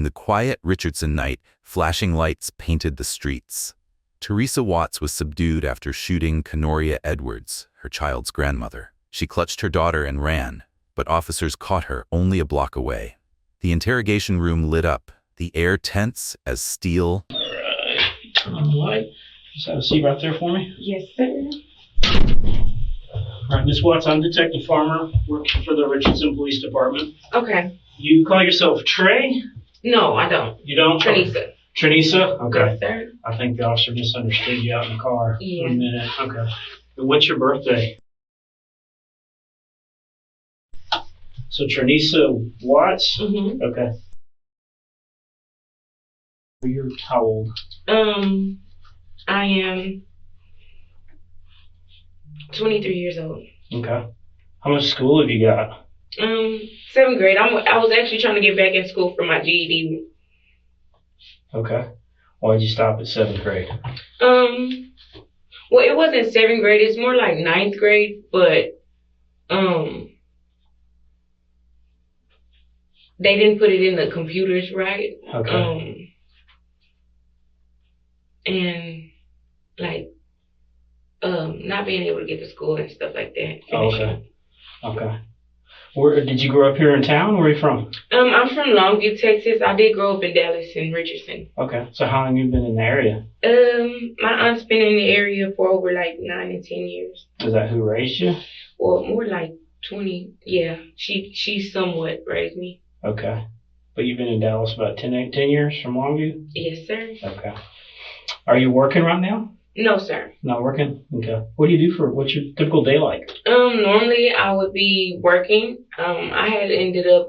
the quiet Richardson night, flashing lights painted the streets. Teresa Watts was subdued after shooting Kenoria Edwards, her child's grandmother. She clutched her daughter and ran, but officers caught her only a block away. The interrogation room lit up, the air tense as steel. All right, turn on the light. Just have a seat right there for me. Yes, sir. All right, Miss Watts, I'm Detective Farmer, working for the Richardson Police Department. Okay. You call yourself Trey? No, I don't. You don't? Teresa. Trinisa? Okay. Yes, sir. I think the officer misunderstood you out in the car Yeah. for a minute. Okay. And what's your birthday? So Trinisa Watts? Mm-hmm. Okay. You're how old? I am 23 years old. Okay. How much school have you got? 7th grade. I was actually trying to get back in school for my GED. Okay. Why'd you stop at 7th grade? Well, it wasn't 7th grade. It's more like 9th grade, but they didn't put it in the computers right. Okay. And like not being able to get to school and stuff like that. Oh, okay. Okay. Where did you grow up here in town? Where are you from? I'm from Longview, Texas. I did grow up in Dallas and Richardson. Okay. So how long have you been in the area? My aunt's been in the area for over like 9 and 10 years. Is that who raised you? Well, more like 20. Yeah, she somewhat raised me. Okay. But you've been in Dallas about 10 years from Longview? Yes, sir. Okay. Are you working right now? No, sir. Not working? Okay. What do you do what's your typical day like? Normally I would be working. I had ended up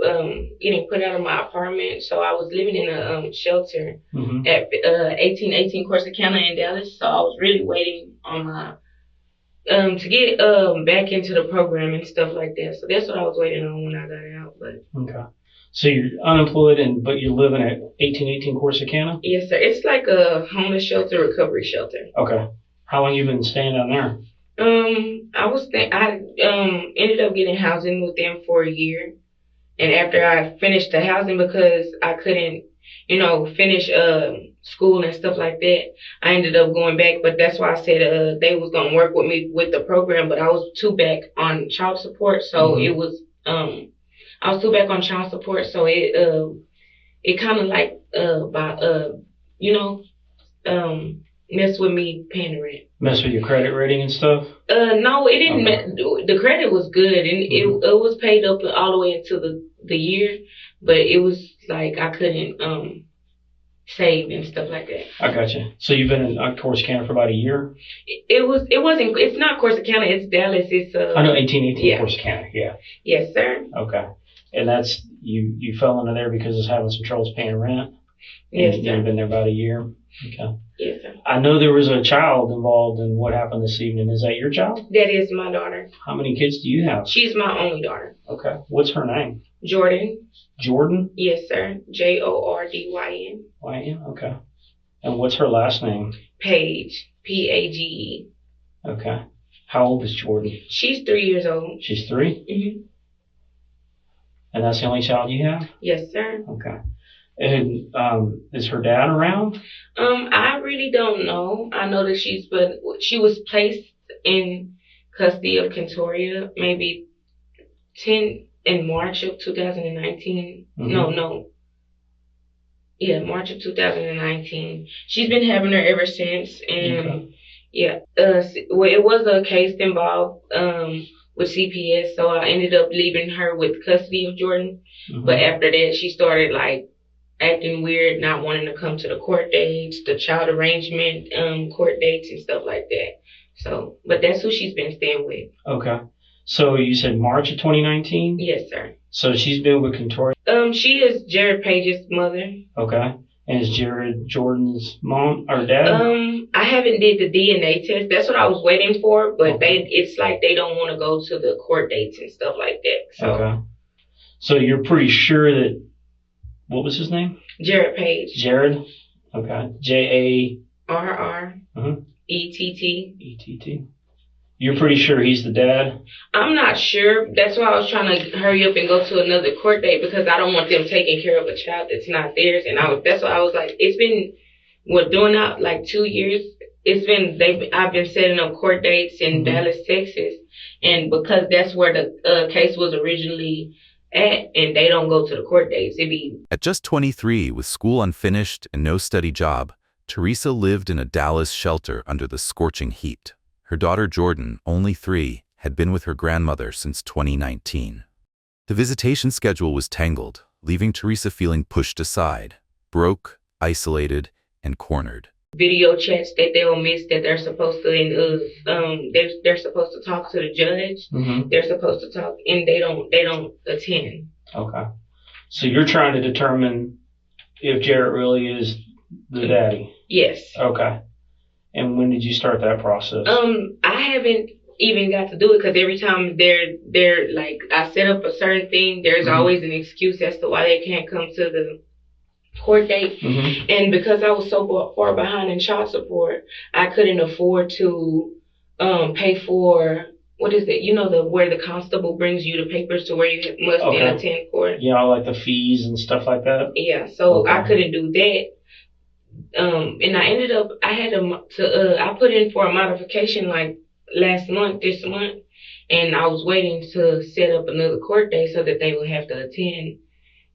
getting put out of my apartment, so I was living in a shelter at 1818 Corsicana in Dallas. So I was really waiting on my to get back into the program and stuff like that. So that's what I was waiting on when I got out. But okay. So you're unemployed, but you're living at 1818 Corsicana? Yes, sir. It's like a homeless shelter, recovery shelter. Okay. How long you been staying down there? I ended up getting housing with them for a year, and after I finished the housing because I couldn't, finish school and stuff like that, I ended up going back. But that's why I said they was gonna work with me with the program, but I was too back on child support, so it was I was too back on child support, so it kind of like messed with me paying the rent. Mess with your credit rating and stuff? No, it didn't. Okay. The credit was good, and it was paid up all the way into the year, but it was like I couldn't save and stuff like that. I gotcha. So you've been in Corsicana for about a year? It's not Corsicana, it's Dallas. It's I know 1818 Corsicana, yeah. Yes, sir. Okay. And that's you fell into there because it's having some troubles paying rent? Yes, and sir. You've been there about a year? Okay. Yes, sir. I know there was a child involved in what happened this evening. Is that your child? That is my daughter. How many kids do you have? She's my only daughter. Okay. What's her name? Jordan. Jordan? Yes, sir. Jordyn. Y-N? Okay. And what's her last name? Page. Page. Okay. How old is Jordan? She's 3 years old. She's 3? Mm-hmm. And that's the only child you have? Yes, sir. Okay. And is her dad around? I really don't know. I know that she was placed in custody of Kenoria maybe in March of 2019. No. Yeah, March of 2019. She's been having her ever since, and yeah. Well, it was a case involved with CPS, so I ended up leaving her with custody of Jordan. But after that, she started like acting weird, not wanting to come to the court dates, the child arrangement court dates and stuff like that. So, but that's who she's been staying with. Okay. So you said March of 2019? Yes, sir. So she's been with Kenoria? She is Jared Page's mother. Okay. And is Jared Jordan's mom or dad? I haven't did the DNA test. That's what I was waiting for, but it's like they don't want to go to the court dates and stuff like that. So. Okay. So you're pretty sure that, what was his name? Jared Page. Jared? Okay. J-A... R-R. Uh-huh. E-T-T. E-T-T. You're pretty sure he's the dad? I'm not sure. That's why I was trying to hurry up and go to another court date because I don't want them taking care of a child that's not theirs. And that's why I was like, it's been, we're doing that like 2 years. I've been setting up court dates in Dallas, Texas. And because that's where the case was originally at, and they don't go to the court dates. At just 23, with school unfinished and no steady job, Teresa lived in a Dallas shelter under the scorching heat. Her daughter Jordan, only 3, had been with her grandmother since 2019. The visitation schedule was tangled, leaving Teresa feeling pushed aside, broke, isolated, and cornered. Video chats that they'll miss that they're supposed to, and they're supposed to talk to the judge. They're supposed to talk, and they don't attend. Okay. So you're trying to determine if Jarrett really is the daddy? Yes. Okay. And when did you start that process? I haven't even got to do it because every time they're like, I set up a certain thing, there's always an excuse as to why they can't come to the court date. And because I was so far behind in child support, I couldn't afford to pay for, what is it? You know, where the constable brings you the papers to where you must then attend court. Yeah, like the fees and stuff like that. Yeah, so I couldn't do that. And I ended up, I put in for a modification like this month, and I was waiting to set up another court date so that they would have to attend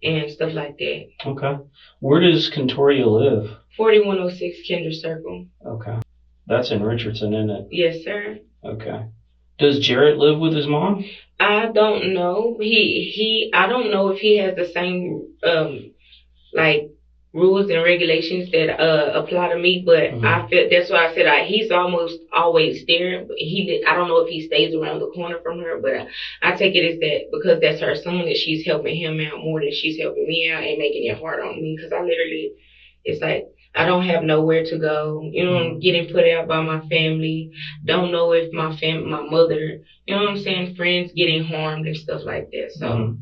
and stuff like that. Okay. Where does Contoria live? 4106 Kinder Circle. Okay. That's in Richardson, isn't it? Yes, sir. Okay. Does Jarrett live with his mom? I don't know. I don't know if he has the same, like, rules and regulations that apply to me, but I feel that's why I said he's almost always there. But I don't know if he stays around the corner from her, but I take it as that because that's her son, that she's helping him out more than she's helping me out and making it hard on me. Because I literally, it's like I don't have nowhere to go. You know, I'm getting put out by my family. Don't know if my mother, you know what I'm saying, friends getting harmed and stuff like that. So.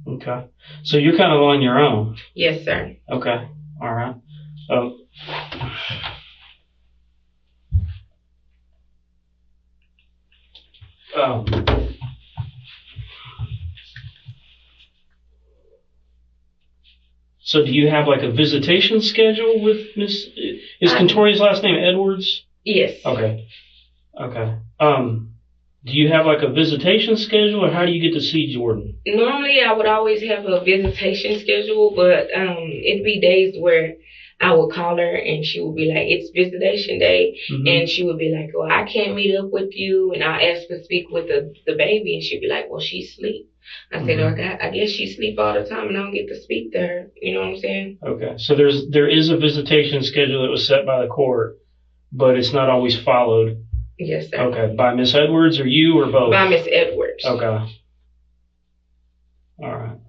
Okay. So you're kind of on your own? Yes, sir. Okay. All right. So do you have like a visitation schedule with Miss? Is Contoria's last name Edwards? Yes. Okay. Okay. Do you have like a visitation schedule, or how do you get to see Jordan? Normally, I would always have a visitation schedule, but it'd be days where I would call her and she would be like, "It's visitation day," and she would be like, "Well, I can't meet up with you," and I'll ask to speak with the baby, and she'd be like, "Well, she sleep." I said, I guess she sleep all the time, and I don't get to speak to her. You know what I'm saying? Okay, so there is a visitation schedule that was set by the court, but it's not always followed. Yes, sir. Okay, by Miss Edwards or you or both? By Miss Edwards. Okay. All right.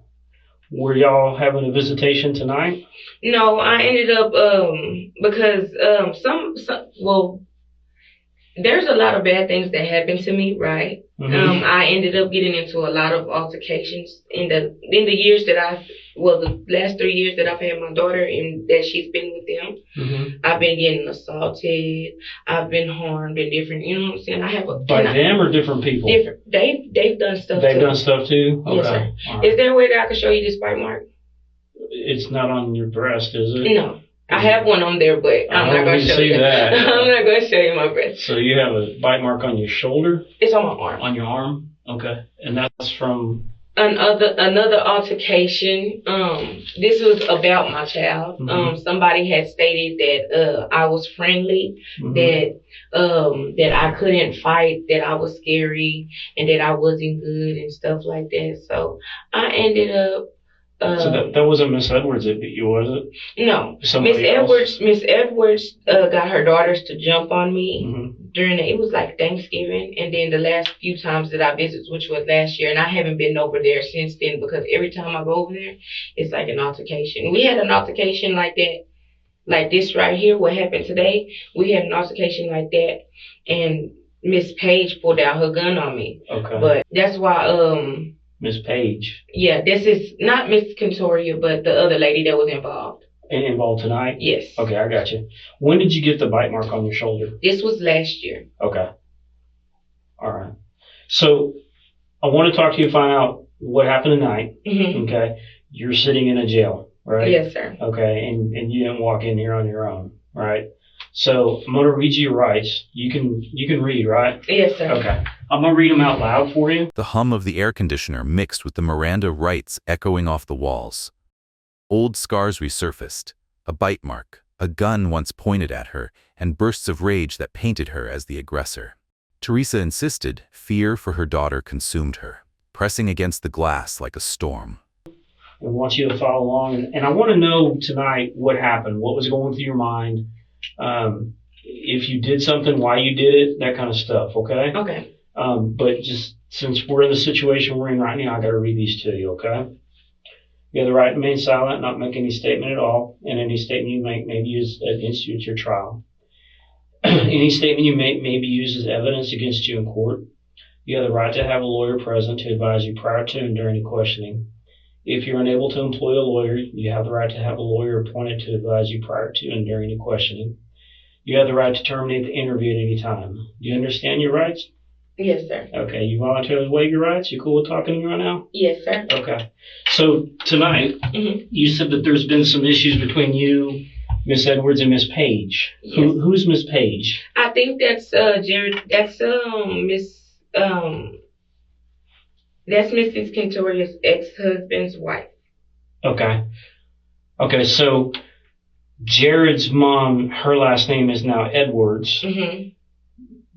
Were y'all having a visitation tonight? No, I ended up because there's a lot of bad things that happened to me, right? I ended up getting into a lot of altercations in the years that the last 3 years that I've had my daughter and that she's been with them. I've been getting assaulted. I've been harmed in different, you know what I'm saying? By them or different people? Different. They've done stuff too. They've done stuff too? Okay. Yes, sir. Right. Is there a way that I can show you this bite mark? It's not on your breast, is it? No. I have one on there, but I'm not going to show you that. I'm not going to show you my breast. So you have a bite mark on your shoulder? It's on my arm. On your arm? Okay. And that's from? Another altercation. This was about my child. Somebody had stated that I was friendly, that I couldn't fight, that I was scary, and that I wasn't good and stuff like that. So I ended up. So that wasn't Miss Edwards that beat you, was it? No. Miss Edwards got her daughters to jump on me it was like Thanksgiving, and then the last few times that I visited, which was last year, and I haven't been over there since then because every time I go over there, it's like an altercation. We had an altercation like that, like this right here, what happened today. We had an altercation like that, and Miss Page pulled out her gun on me. Okay. But that's why Miss Page. Yeah, this is not Miss Contoria, but the other lady that was involved. Involved tonight? Yes. Okay, I got you. When did you get the bite mark on your shoulder? This was last year. Okay. All right. So I want to talk to you, find out what happened tonight. Mm-hmm. Okay. You're sitting in a jail, right? Yes, sir. Okay. And you didn't walk in here on your own, right? So I'm going to read you your rights. You can read, right? Yes, sir. Okay. I'm going to read them out loud for you. The hum of the air conditioner mixed with the Miranda rights echoing off the walls. Old scars resurfaced, a bite mark, a gun once pointed at her, and bursts of rage that painted her as the aggressor. Teresa insisted, fear for her daughter consumed her, pressing against the glass like a storm. I want you to follow along, and I want to know tonight what happened, what was going through your mind, if you did something, why you did it, that kind of stuff, okay? Okay. But just since we're in the situation we're in right now, I got to read these to you, okay? You have the right to remain silent, not make any statement at all, and any statement you make may be used against you at your trial. Any statement you make may be used as evidence against you in court. You have the right to have a lawyer present to advise you prior to and during the questioning. If you're unable to employ a lawyer, you have the right to have a lawyer appointed to advise you prior to and during the questioning. You have the right to terminate the interview at any time. Do you understand your rights? Yes, sir. Okay, you voluntarily waive your rights? You cool with talking to me right now? Yes, sir. Okay. So tonight, Mm-hmm. you said that there's been some issues between you, Miss Edwards, and Miss Page. Yes. Who's Miss Page? I think that's Jared. That's that's Mrs. Kentoria's ex-husband's wife. Okay. Okay, so Jared's mom, her last name is now Edwards, Mm-hmm.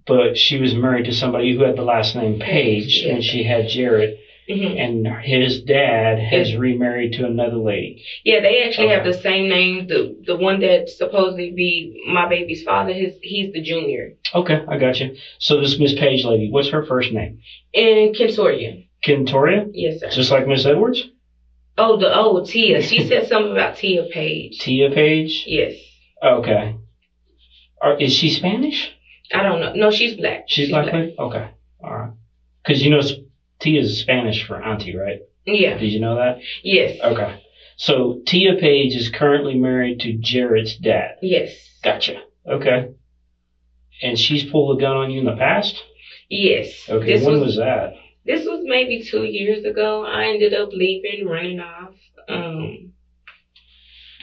but she was married to somebody who had the last name Page, Yes. and she had Jared, Mm-hmm. and his dad has remarried to another lady. Yeah, they actually have Okay. the same name. The one that supposedly be my baby's father, he's the junior. Okay, I got you. So this Miss Page lady, what's her first name? And Kentoria. Kentoria? Yes, sir. Just like Miss Edwards? Tia. She said something about Tia Page. Tia Page? Yes. Okay. Is she Spanish? I don't know. No, she's black. She's black lady? Okay. All right. Because you know Tia is Spanish for auntie, right? Yeah. Did you know that? Yes. Okay. So Tia Page is currently married to Jared's dad. Yes. Gotcha. Okay. And she's pulled a gun on you in the past? Yes. Okay. When was that? This was maybe 2 years ago. I ended up leaving, running off.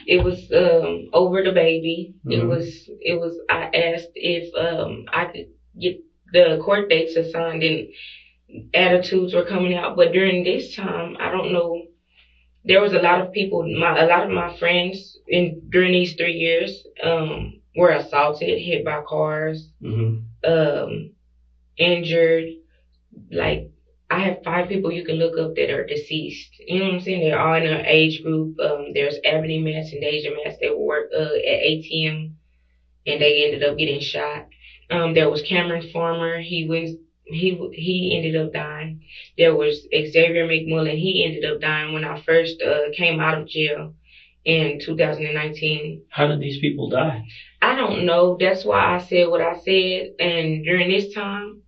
It was over the baby. Mhm. It was. I asked if I could get the court dates assigned, and attitudes were coming out. But during this time, I don't know. There was a lot of people. A lot of my friends during these 3 years were assaulted, hit by cars, Mm-hmm. Injured. Like, I have 5 people you can look up that are deceased. You know what I'm saying? They're all in their age group. There's Ebony Mass and Deja Mass. They work at ATM, and they ended up getting shot. There was Cameron Farmer. He ended up dying. There was Xavier McMullen. He ended up dying when I first came out of jail in 2019. How did these people die? I don't know. That's why I said what I said. And during this time,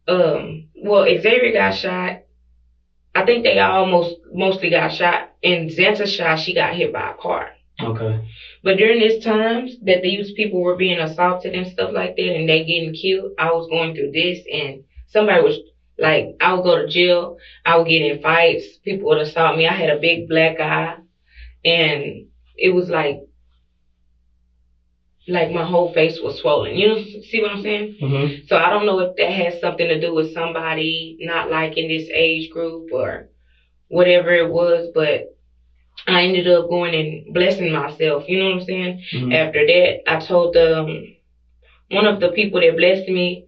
Xavier got shot. I think they all mostly got shot. And Xanta Shaw, she got hit by a car. Okay. But during this times that these people were being assaulted and stuff like that, and they getting killed, I was going through this, and somebody was like, I would go to jail, I would get in fights, people would assault me. I had a big black eye, and it was like my whole face was swollen. You know, see what I'm saying? Mm-hmm. So I don't know if that has something to do with somebody not liking this age group or whatever it was, but I ended up going and blessing myself. You know what I'm saying? Mm-hmm. After that, I told one of the people that blessed me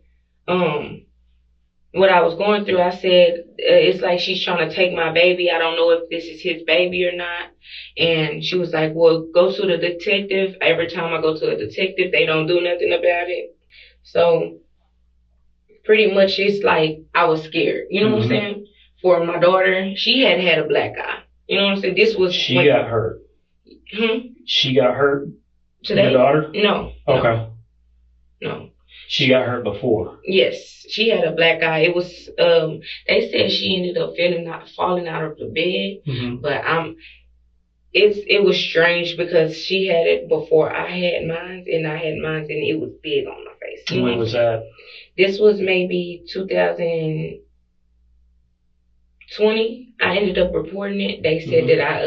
what I was going through. I said, it's like she's trying to take my baby. I don't know if this is his baby or not. And she was like, well, go to the detective. Every time I go to a detective, they don't do nothing about it. So pretty much it's like I was scared. You know what I'm saying? For my daughter, she had a black eye. You know what I'm saying? This was... She got hurt. She got hurt? Today? Your daughter? No. Okay. No. She got hurt before? Yes. She had a black eye. It was, they said she ended up falling out of the bed. Mm-hmm. But it was strange because she had it before I had mine, and I had mine, and it was big on my face. When was that? This was maybe 2020. I ended up reporting it. They said that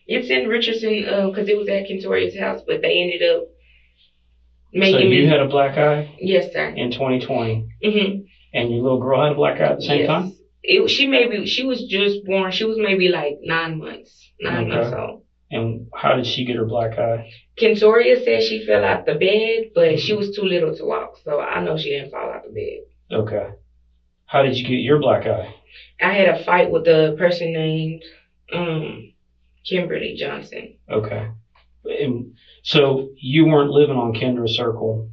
it's in Richardson, because it was at Kentoria's house, but they ended up making So you me. had a black eye Yes, sir. in 2020, Mhm. and your little girl had a black eye at the same time? She was just born. She was maybe like 9 months, old. And how did she get her black eye? Kentoria said she fell out the bed, but she was too little to walk, so I know she didn't fall out the bed. Okay. How did you get your black eye? I had a fight with a person named Kimberly Johnson. Okay. And so you weren't living on Kendra Circle?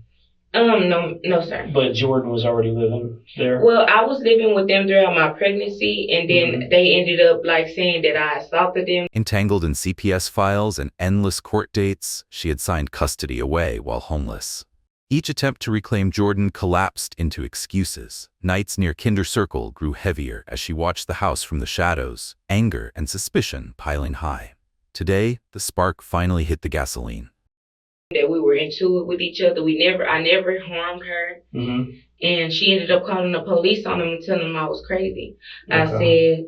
No, sir. But Jordan was already living there? Well, I was living with them throughout my pregnancy, and then they ended up like saying that I assaulted them. Entangled in CPS files and endless court dates, she had signed custody away while homeless. Each attempt to reclaim Jordan collapsed into excuses. Nights near Kinder Circle grew heavier as she watched the house from the shadows, anger and suspicion piling high. Today, the spark finally hit the gasoline. That we were into it with each other. I never harmed her. And she ended up calling the police on them and telling them I was crazy. Okay.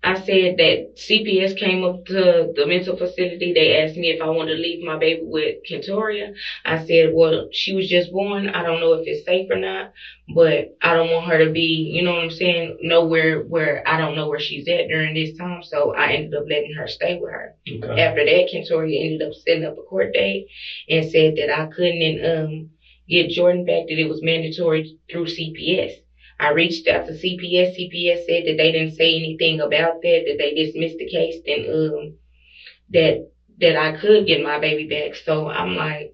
I said that CPS came up to the mental facility. They asked me if I wanted to leave my baby with Kentoria. I said, well, she was just born. I don't know if it's safe or not, but I don't want her to be, you know what I'm saying, nowhere where I don't know where she's at during this time. So I ended up letting her stay with her. Okay. After that, Kentoria ended up setting up a court date and said that I couldn't get Jordan back, that it was mandatory through CPS. I reached out to CPS. CPS said that they didn't say anything about that they dismissed the case, and that I could get my baby back. So I'm like,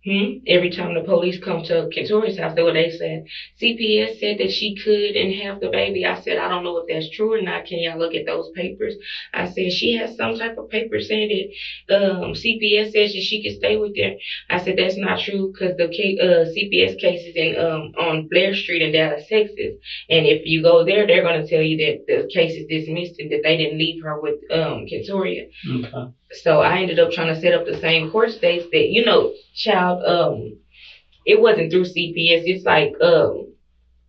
Every time the police come to Kentoria's house, they said, CPS said that she couldn't have the baby. I said, I don't know if that's true or not. Can y'all look at those papers? I said, she has some type of paper saying that CPS says that she can stay with them. I said, that's not true, because the CPS case is in on Blair Street in Dallas, Texas. And if you go there, they're going to tell you that the case is dismissed and that they didn't leave her with Kentoria. Okay. So I ended up trying to set up the same court dates that, it wasn't through CPS. It's like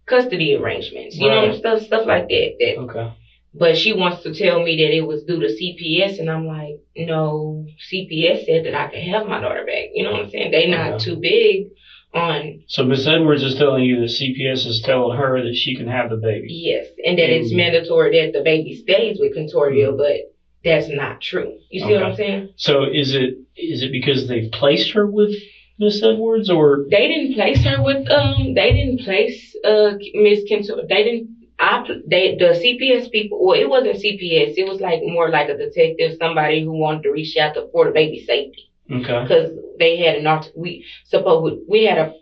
custody arrangements, stuff like that. Okay. But she wants to tell me that it was due to CPS, and I'm like, no, CPS said that I could have my daughter back. You know what I'm saying? They not too big on. So Ms. Edwards is telling you that CPS is telling her that she can have the baby. Yes, and that it's mandatory that the baby stays with Kentoria, but that's not true. You see what I'm saying? So is it because they placed her with Miss Edwards, or they didn't place her with Miss Kentoria? The CPS people. Well, it wasn't CPS. It was like more like a detective, somebody who wanted to reach out for the baby's safety. Okay. Because they had we had a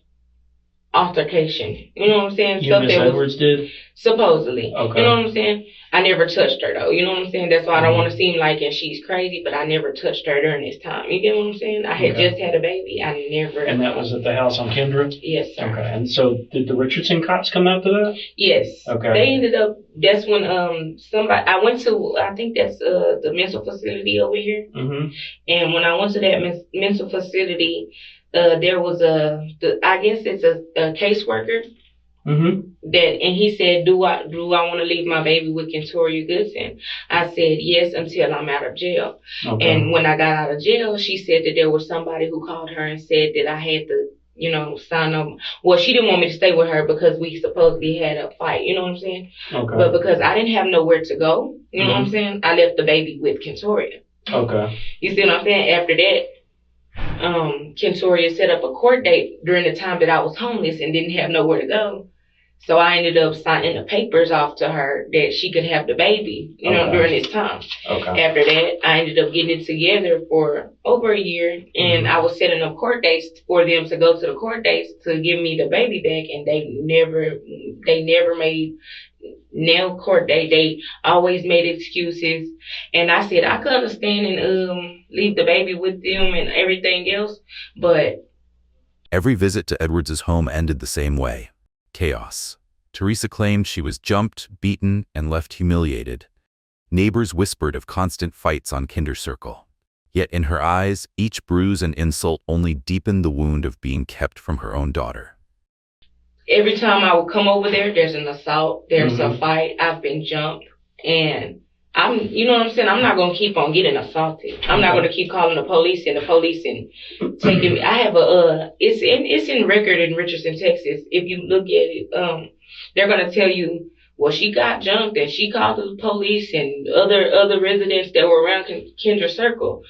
altercation. You know what I'm saying? You Miss Edwards did? Supposedly. Okay. You know what I'm saying? I never touched her, though. You know what I'm saying? That's why I don't want to seem like she's crazy, but I never touched her during this time. You get what I'm saying? I had just had a baby. I never. And that was at the house on Kendra? Yes, sir. Okay. And so did the Richardson cops come after that? Yes. Okay. They ended up, that's when I went to, I think that's the mental facility over here. Mm-hmm. And when I went to that mental facility, there was I guess it's a caseworker. Mm-hmm. And he said, do I want to leave my baby with Kentoria Goodson? I said yes, until I'm out of jail. Okay. And when I got out of jail, she said that there was somebody who called her and said that I had to sign up. Well, she didn't want me to stay with her because we supposedly had a fight. You know what I'm saying? Okay. But because I didn't have nowhere to go, you know what I'm saying, I left the baby with Kentoria. Okay. You see what I'm saying? After that, Kentoria set up a court date during the time that I was homeless and didn't have nowhere to go. So I ended up signing the papers off to her that she could have the baby, during this time. Okay. After that, I ended up getting it together for over a year, and I was setting up court dates for them to go to the court dates to give me the baby back, and they never made nail court date. They always made excuses, and I said I could understand and leave the baby with them and everything else, but every visit to Edwards' home ended the same way. Chaos. Teresa claimed she was jumped, beaten, and left humiliated. Neighbors whispered of constant fights on Kinder Circle. Yet in her eyes, each bruise and insult only deepened the wound of being kept from her own daughter. every time I would come over there, there's an assault, there's a Mhm. fight, I've been jumped, and you know what I'm saying? I'm not going to keep on getting assaulted. I'm not Okay. going to keep calling the police and taking me. I have it's in record in Richardson, Texas. If you look at it, they're going to tell you, well, she got jumped and she called the police and other residents that were around Kendra Circle.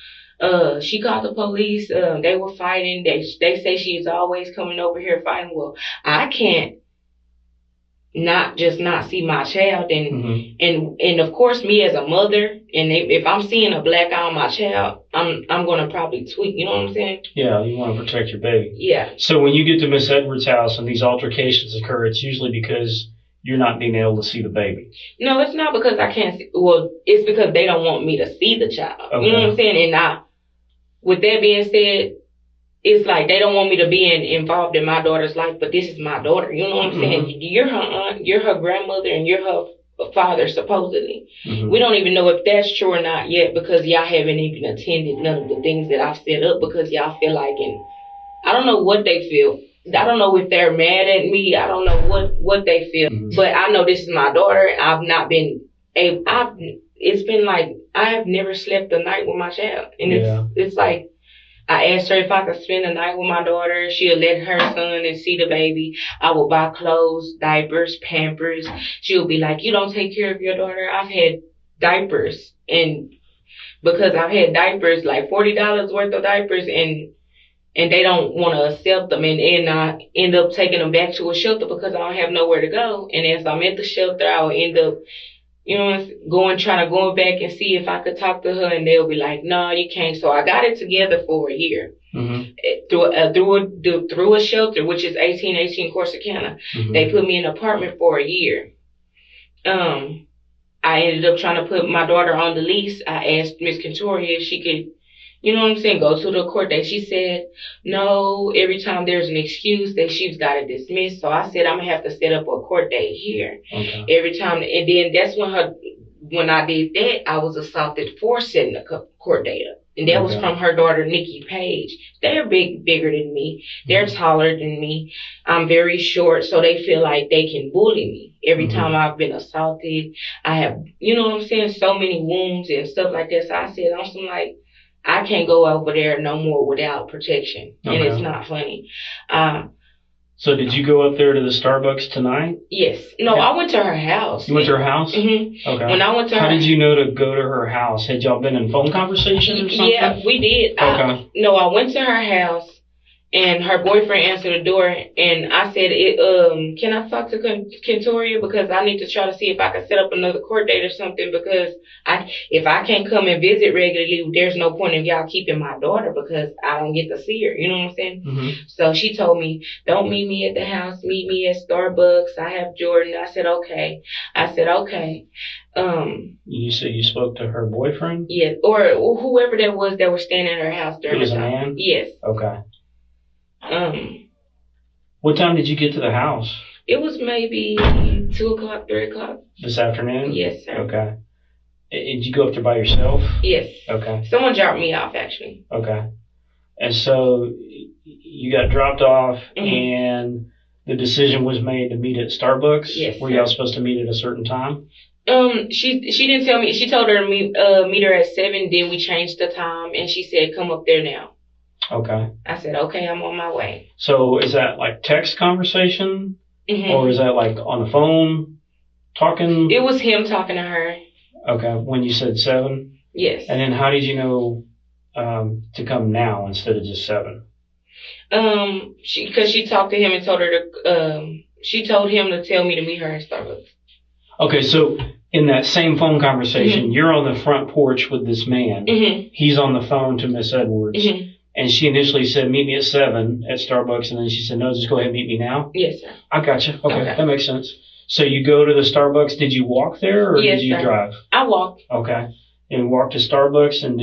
She called the police. They were fighting. They say she's always coming over here fighting. Well, I can't not see my child and of course me as a mother, and if I'm seeing a black eye on my child, I'm gonna probably tweak. You know what I'm saying? Yeah, you want to protect your baby. Yeah. So when you get to Miss Edwards' house and these altercations occur, it's usually because you're not being able to see the baby. No, it's not because I can't see. Well, it's because they don't want me to see the child. Okay. You know what I'm saying? And with that being said, it's like they don't want me to be involved in my daughter's life, but this is my daughter. You know what I'm saying? You're her aunt, you're her grandmother, and you're her father, supposedly. We don't even know if that's true or not yet, because y'all haven't even attended none of the things that I've set up, because y'all feel like, and I don't know what they feel. I don't know if they're mad at me. I don't know what they feel. But I know this is my daughter. It's been like, I have never slept a night with my child. And it's like, I asked her if I could spend the night with my daughter. She'll let her son and see the baby. I will buy clothes, diapers, Pampers. She'll be like, you don't take care of your daughter? I've had diapers. And because I've had diapers, like $40 worth of diapers, and they don't want to accept them, and I end up taking them back to a shelter because I don't have nowhere to go. And as I'm at the shelter, I'll end up, trying to go back and see if I could talk to her, and they'll be like, no, you can't. So I got it together for a year through a shelter, which is 1818 Corsicana. They put me in an apartment for a year. I ended up trying to put my daughter on the lease. I asked Miss Kentoria if she could, go to the court date. She said, no, every time there's an excuse that she's got to dismiss. So I said, I'm going to have to set up a court date here. Okay. Every time. And then that's when I did that, I was assaulted for setting a court date up. And that was from her daughter, Nikki Page. They're bigger than me. They're taller than me. I'm very short, so they feel like they can bully me. Every time I've been assaulted, I have, so many wounds and stuff like that. So I said, I can't go over there no more without protection. And it's not funny. So did you go up there to the Starbucks tonight? Yes. No, I went to her house. You went to her house? Mm-hmm. Okay. When I went to How did you know to go to her house? Had y'all been in phone conversation or something? Yeah, we did. Okay. I went to her house, and her boyfriend answered the door, and I said, can I talk to Kentoria, because I need to try to see if I can set up another court date or something, because if I can't come and visit regularly, there's no point in y'all keeping my daughter, because I don't get to see her. You know what I'm saying? So she told me, don't meet me at the house, meet me at Starbucks. I have Jordan. I said, okay. You said you spoke to her boyfriend? Yes, or whoever that was that was staying at her house during the time. It was a man? Yes. Okay. What time did you get to the house? It was maybe 2:00, 3:00. This afternoon? Yes, sir. Okay. Did you go up there by yourself? Yes. Okay. Someone dropped me off, actually. Okay. And so you got dropped off, and the decision was made to meet at Starbucks? Yes. Were y'all supposed to meet at a certain time? She didn't tell me. She told her to meet her at 7. Then we changed the time, and she said, come up there now. Okay. I said, okay, I'm on my way. So is that like text conversation? Or is that like on the phone talking? It was him talking to her. Okay. When you said 7? Yes. And then how did you know to come now instead of just 7? Because she talked to him and told her she told him to tell me to meet her at Starbucks. Okay, so in that same phone conversation, you're on the front porch with this man. He's on the phone to Miss Edwards. And she initially said, meet me at 7 at Starbucks. And then she said, no, just go ahead and meet me now. Yes, sir. I gotcha. Okay, that makes sense. So you go to the Starbucks. Did you walk there or did you drive? I walked. Okay. And walked to Starbucks, and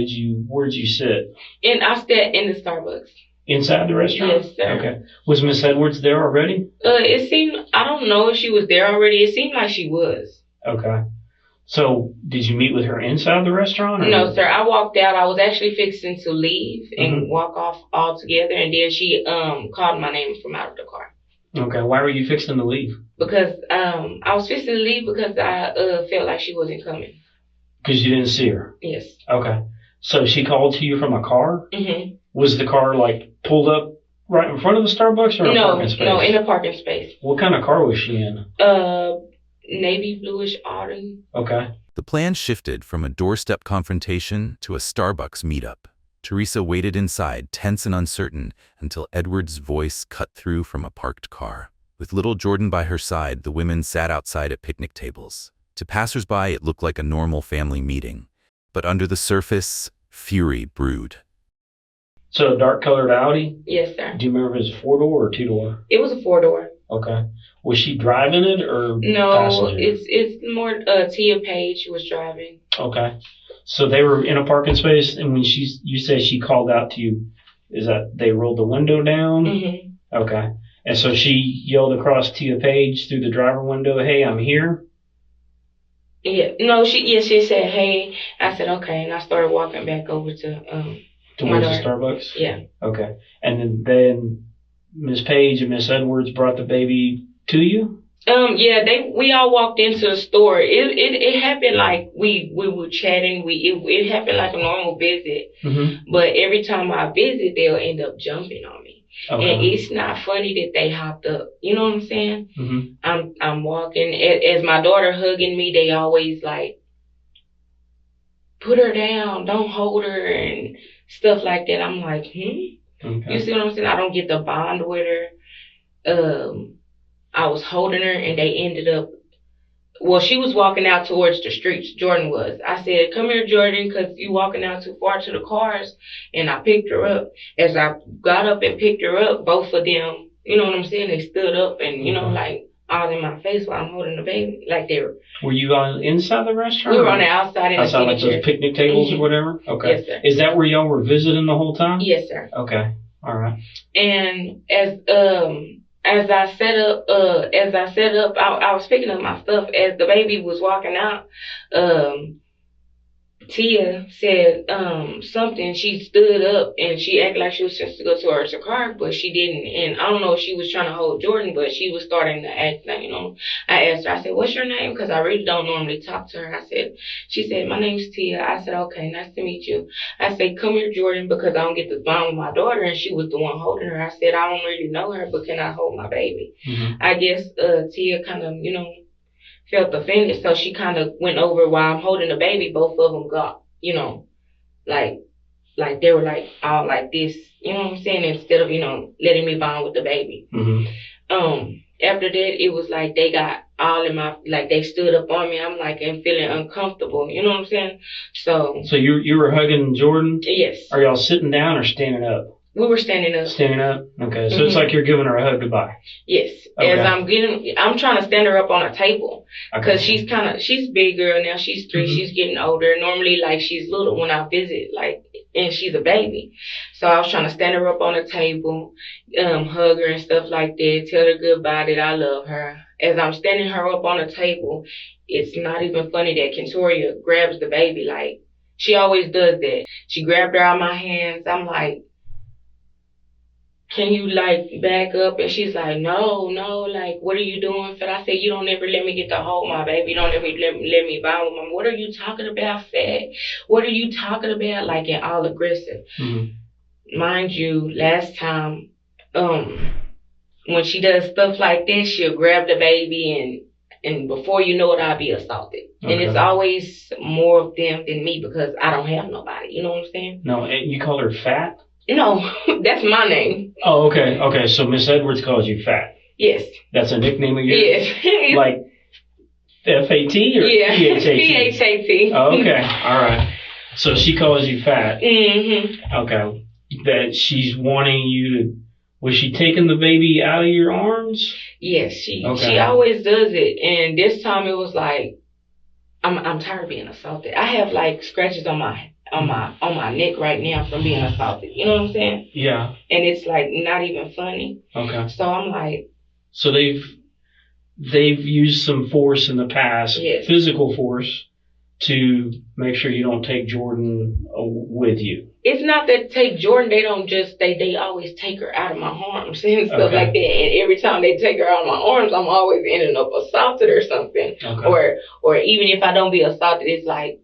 where'd you sit? And I sat in the Starbucks. Inside the restaurant? Yes, sir. Okay. Was Miss Edwards there already? It seemed, I don't know if she was there already. It seemed like she was. Okay. So, did you meet with her inside the restaurant? Or? No, sir. I walked out. I was actually fixing to leave and walk off altogether, and then she called my name from out of the car. Okay. Why were you fixing to leave? Because I was fixing to leave because I felt like she wasn't coming. Because you didn't see her? Yes. Okay. So she called to you from a car? Mm-hmm. Was the car, like, pulled up right in front of the Starbucks or in a parking space? No, in a parking space. What kind of car was she in? Navy bluish autumn. Okay. The plan shifted from a doorstep confrontation to a Starbucks meetup. Teresa waited inside, tense and uncertain, until Edward's voice cut through from a parked car. With little Jordan by her side, the women sat outside at picnic tables. To passersby, it looked like a normal family meeting. But under the surface, fury brewed. So a dark-colored Audi? Yes, sir. Do you remember if it was a 4-door or 2-door? It was a 4-door. Okay. Was she driving it or No, passenger? it's more Tia Page was driving. Okay. So they were in a parking space, and when you say she called out to you, is that they rolled the window down? Mm-hmm. Okay. And so she yelled across Tia Page through the driver window, "Hey, I'm here." Yeah. No, she said, "Hey." I said, "Okay," and I started walking back over to Towards the Starbucks? Yeah. Okay. And then Miss Page and Miss Edwards brought the baby to you? Yeah, we all walked into the store. It happened like we were chatting. It happened like a normal visit. Mm-hmm. But every time I visit, they'll end up jumping on me. Okay. And it's not funny that they hopped up. You know what I'm saying? Mm-hmm. I'm walking. As my daughter hugging me, they always like, put her down, don't hold her, and stuff like that. I'm like, Okay. You see what I'm saying? I don't get the bond with her. I was holding her, and they ended up. Well, she was walking out towards the streets. Jordan was. I said, "Come here, Jordan, because you walking out too far to the cars." And I picked her up. As I got up and picked her up, both of them, you know what I'm saying? They stood up and, like, all in my face while I'm holding the baby. Like they were. Were you on inside the restaurant? We were on the outside in the outside, like those picnic tables or whatever? Okay. Yes, sir. Is that where y'all were visiting the whole time? Yes, sir. Okay. All right. And as I set up, I was picking up my stuff. As the baby was walking out, Tia said something. She stood up and she acted like she was just to go towards her car, but she didn't. And I don't know if she was trying to hold Jordan, but she was starting to act like, I asked her, I said, "What's your name?" Because I really don't normally talk to her. She said, "My name's Tia." I said, "Okay, nice to meet you." I said, "Come here, Jordan," because I don't get to bond with my daughter, and she was the one holding her. I said, "I don't really know her, but can I hold my baby?" Mm-hmm. I guess Tia kind of, felt offended, so she kind of went over while I'm holding the baby. Both of them got, like they were like all like this, you know what I'm saying, instead of, letting me bond with the baby. Mm-hmm. After that, it was like they got all in my, like they stood up on me. I'm like, and feeling uncomfortable, you know what I'm saying? So you were hugging Jordan? Yes. Are y'all sitting down or standing up? We were standing up. Standing up? Okay. So it's like you're giving her a hug goodbye. Yes. Okay. As I'm trying to stand her up on a table. Because she's a big girl now. She's 3. Mm-hmm. She's getting older. Normally, like, she's little when I visit, like, and she's a baby. So I was trying to stand her up on a table, hug her and stuff like that, tell her goodbye, that I love her. As I'm standing her up on a table, it's not even funny that Kentoria grabs the baby. Like, she always does that. She grabbed her out of my hands. I'm like, "Can you, like, back up?" And she's like, no, like, "What are you doing?" So I said, "You don't ever let me get to hold my baby. You don't ever let me bond with mom. What are you talking about, fat? What are you talking about?" Like, and all aggressive. Mm-hmm. Mind you, last time, when she does stuff like this, she'll grab the baby and before you know it, I'll be assaulted. Okay. And it's always more of them than me because I don't have nobody. You know what I'm saying? No, and you called her fat? No, that's my name. Oh, okay. Okay, so Miss Edwards calls you fat. Yes. That's a nickname of yours? Yes. Like F-A-T or P-H-A-T? P-H-A-T. Oh, okay. All right. So she calls you fat. Mm-hmm. Okay. That she's wanting you to... Was she taking the baby out of your arms? Yes, she always does it. And this time it was like, I'm tired of being assaulted. I have, like, scratches on my neck right now from being assaulted. You know what I'm saying? Yeah. And it's like not even funny. Okay. So I'm like. So they've used some force in the past, yes, physical force, to make sure you don't take Jordan with you? It's not that take Jordan, they don't just, they always take her out of my arms and stuff Okay. like that. And every time they take her out of my arms, I'm always ending up assaulted or something. Okay. Or even if I don't be assaulted, it's like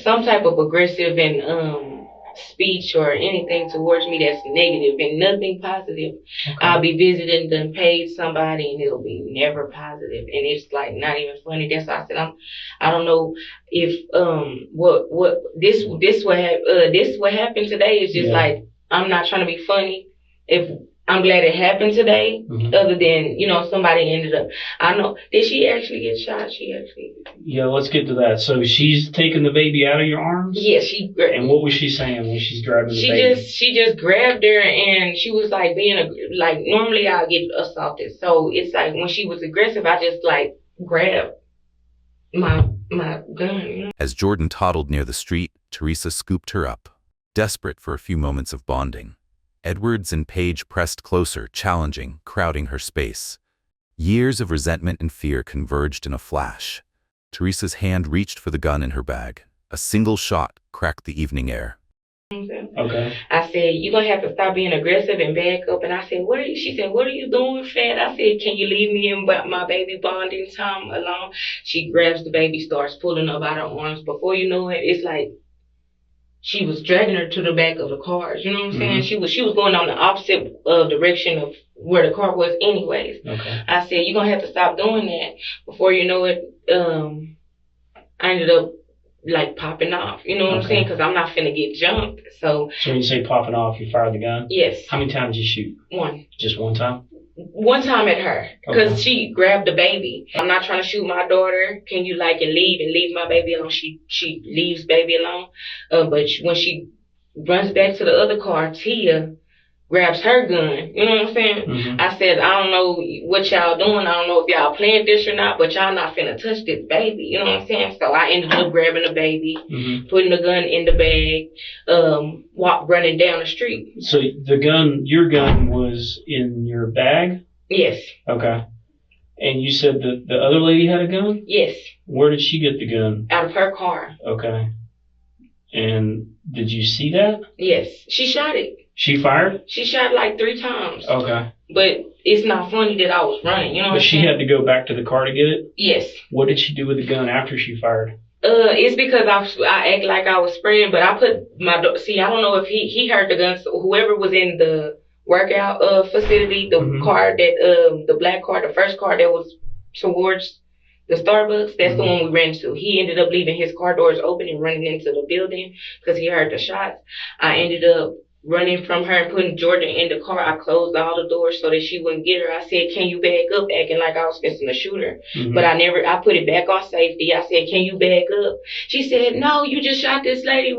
some type of aggressive and speech or anything towards me that's negative and nothing positive. Okay. I'll be visiting and paid somebody and it'll be never positive, and it's like not even funny. That's why I said I don't know if what happened today is just like, I'm not trying to be funny. If I'm glad it happened today, other than, somebody ended up, I know, did she actually get shot? Yeah, let's get to that. So she's taking the baby out of your arms? Yeah, and what was she saying when she's grabbing the baby? She just grabbed her, and she was like normally I'll get assaulted. So it's like when she was aggressive, I just like grabbed my gun. As Jordan toddled near the street, Teresa scooped her up, desperate for a few moments of bonding. Edwards and Paige pressed closer, challenging, crowding her space. Years of resentment and fear converged in a flash. Teresa's hand reached for the gun in her bag. A single shot cracked the evening air. Okay. I said, you're going to have to stop being aggressive and back up. And I said, she said, what are you doing, Fat? I said, can you leave me and my baby bonding time alone? She grabs the baby, starts pulling up out her arms. Before you know it, it's like she was dragging her to the back of the car. You know what I'm saying? She was going on the opposite direction of where the car was anyways. Okay. I said, you're going to have to stop doing that. Before you know it, I ended up like popping off. You know what I'm saying? Because I'm not finna get jumped. So when you say popping off, you fired the gun? Yes. How many times did you shoot? One. Just one time? One time at her, because she grabbed the baby. I'm not trying to shoot my daughter. Can you leave my baby alone? She leaves baby alone. But when she runs back to the other car, Tia grabs her gun. You know what I'm saying? I said, I don't know what y'all doing. I don't know if y'all playing this or not, but y'all not finna touch this baby. You know what I'm saying? So I ended up grabbing the baby, putting the gun in the bag, running down the street. So your gun was in your bag? Yes. Okay. And you said that the other lady had a gun? Yes. Where did she get the gun? Out of her car. Okay. And did you see that? Yes. She shot it. She fired? She shot like 3 times. Okay. But it's not funny that I was running, you know what I'm saying? But she had to go back to the car to get it? Yes. What did she do with the gun after she fired? It's because I act like I was spraying, but I put I don't know if he heard the gun. So whoever was in the workout facility, the car that the black car, the first car that was towards the Starbucks, that's the one we ran to. He ended up leaving his car doors open and running into the building because he heard the shots. I ended up running from her and putting Jordan in the car. I closed all the doors so that she wouldn't get her. I said, can you back up? Acting like I was fixing to shoot her. But I put it back on safety. I said, can you back up? She said, no, you just shot this lady.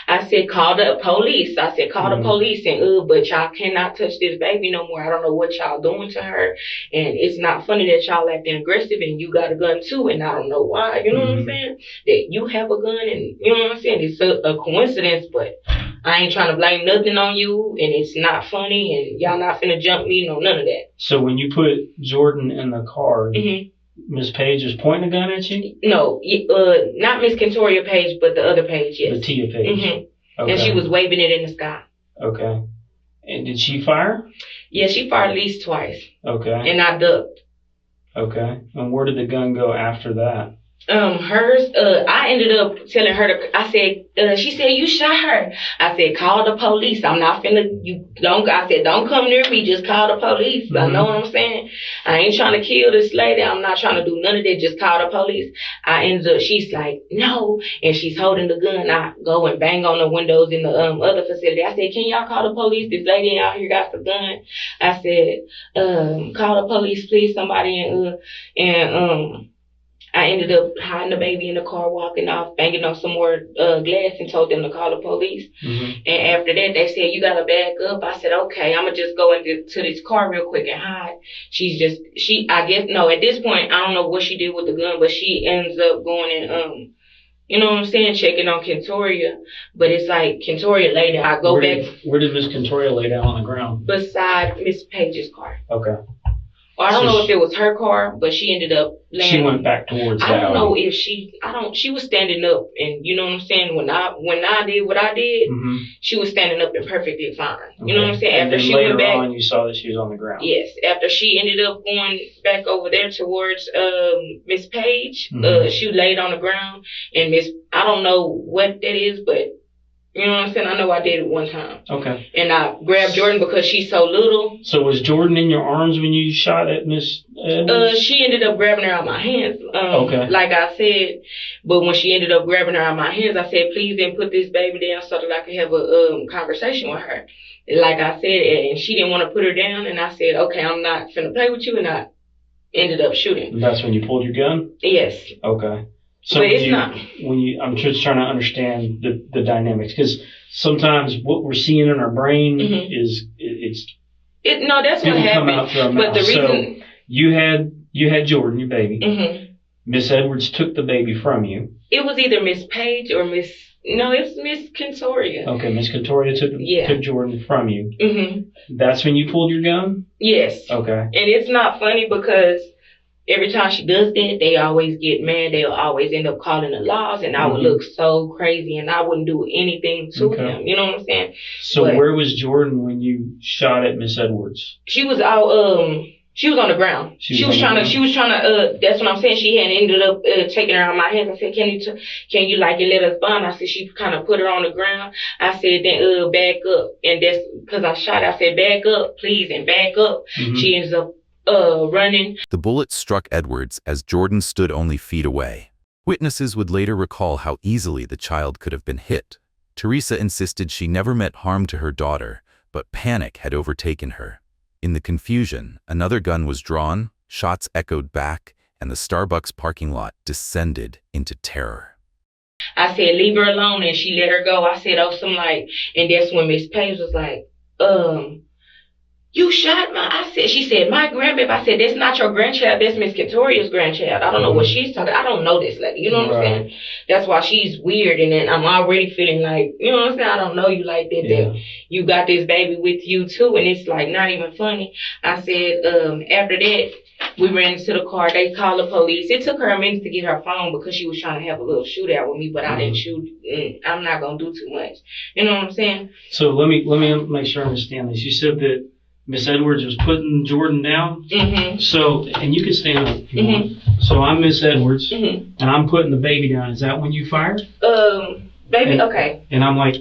I said, call the police. I said, call the police. And, but y'all cannot touch this baby no more. I don't know what y'all doing to her. And it's not funny that y'all acting aggressive and you got a gun too. And I don't know why. You know what I'm saying? That you have a gun and, you know what I'm saying? It's a coincidence, but I ain't trying to blame nothing on you, and it's not funny, and y'all not finna jump me, none of that. So when you put Jordan in the car, Miss Page was pointing a gun at you? No, not Miss Kentoria Page, but the other Page, yes. The Tia Page. Okay. And she was waving it in the sky. Okay. And did she fire? Yeah, she fired at least twice. Okay. And I ducked. Okay. And where did the gun go after that? Hers, I ended up telling her she said, you shot her. I said, call the police. I'm not I said, don't come near me. Just call the police. I know what I'm saying? I ain't trying to kill this lady. I'm not trying to do none of that. Just call the police. She's like, no. And she's holding the gun. I go and bang on the windows in the other facility. I said, can y'all call the police? This lady out here got the gun. I said, call the police, please, somebody. And I ended up hiding the baby in the car, walking off, banging on some more glass, and told them to call the police. And after that, they said, you got to back up. I said, okay, I'm going to just go into this car real quick and hide. At this point, I don't know what she did with the gun, but she ends up going and, you know what I'm saying, checking on Kentoria. But it's like Kentoria lay down. I go back. Where did Miss Kentoria lay down on the ground? Beside Miss Page's car. Okay. Or I don't know if it was her car, but she ended up landing. She went back towards the I don't know alley. if she was standing up, and you know what I'm saying? When I did what I did, she was standing up and perfectly fine. You know what I'm saying? And After then she later went back, on, you saw that she was on the ground. yes, after she ended up going back over there towards Miss Page, she laid on the ground, and I don't know what that is, but you know what I'm saying? I know I did it one time. Okay. And I grabbed Jordan because she's so little. So was Jordan in your arms when you shot at Miss Edwards? She ended up grabbing her out of my hands. Okay. Like I said, but when she ended up grabbing her out of my hands, I said, please then put this baby down so that I could have a conversation with her. Like I said, and she didn't want to put her down, and I said, okay, I'm not finna play with you, and I ended up shooting. And that's when you pulled your gun? Yes. Okay. So but it's not. I'm just trying to understand the dynamics, because sometimes what we're seeing in our brain is no, that's what happened. But the reason so you had Jordan, your baby. Miss Edwards took the baby from you. It was either Miss Page or Miss. No, it's Miss Contoria. Okay, Miss Contoria took Jordan from you. That's when you pulled your gun? Yes. Okay. And it's not funny because every time she does that, they always get mad. They'll always end up calling the laws, and I would look so crazy, and I wouldn't do anything to him. You know what I'm saying? So where was Jordan when you shot at Miss Edwards? She was out. She was on the ground. She was trying to. That's what I'm saying. She had ended up taking her out of my hands. I said, "Can you like let us bond?" I said, she kind of put her on the ground. I said, then back up, and that's because I shot. I said, back up, please, and back up. She ends up running. The bullet struck Edwards as Jordan stood only feet away. Witnesses would later recall how easily the child could have been hit. Teresa insisted she never meant harm to her daughter, but panic had overtaken her. In the confusion, another gun was drawn, shots echoed back, and the Starbucks parking lot descended into terror. I said, leave her alone, and she let her go. I said, and that's when Miss Page was like, you shot she said, my grandbaby. I said, that's not your grandchild, that's Miss Contoria's grandchild. I don't know what she's talking. I don't know this lady. You know what I'm saying? That's why she's weird, and then I'm already feeling like, you know what I'm saying? I don't know you like that. That you got this baby with you too, and it's like not even funny. I said, after that, we ran into the car. They called the police. It took her a minute to get her phone because she was trying to have a little shootout with me, but I didn't shoot. I'm not gonna do too much. You know what I'm saying? So let me make sure I understand this. You said that Miss Edwards was putting Jordan down. So, and you can stand up if you want. So I'm Miss Edwards, and I'm putting the baby down. Is that when you fired? Baby, okay. And I'm like,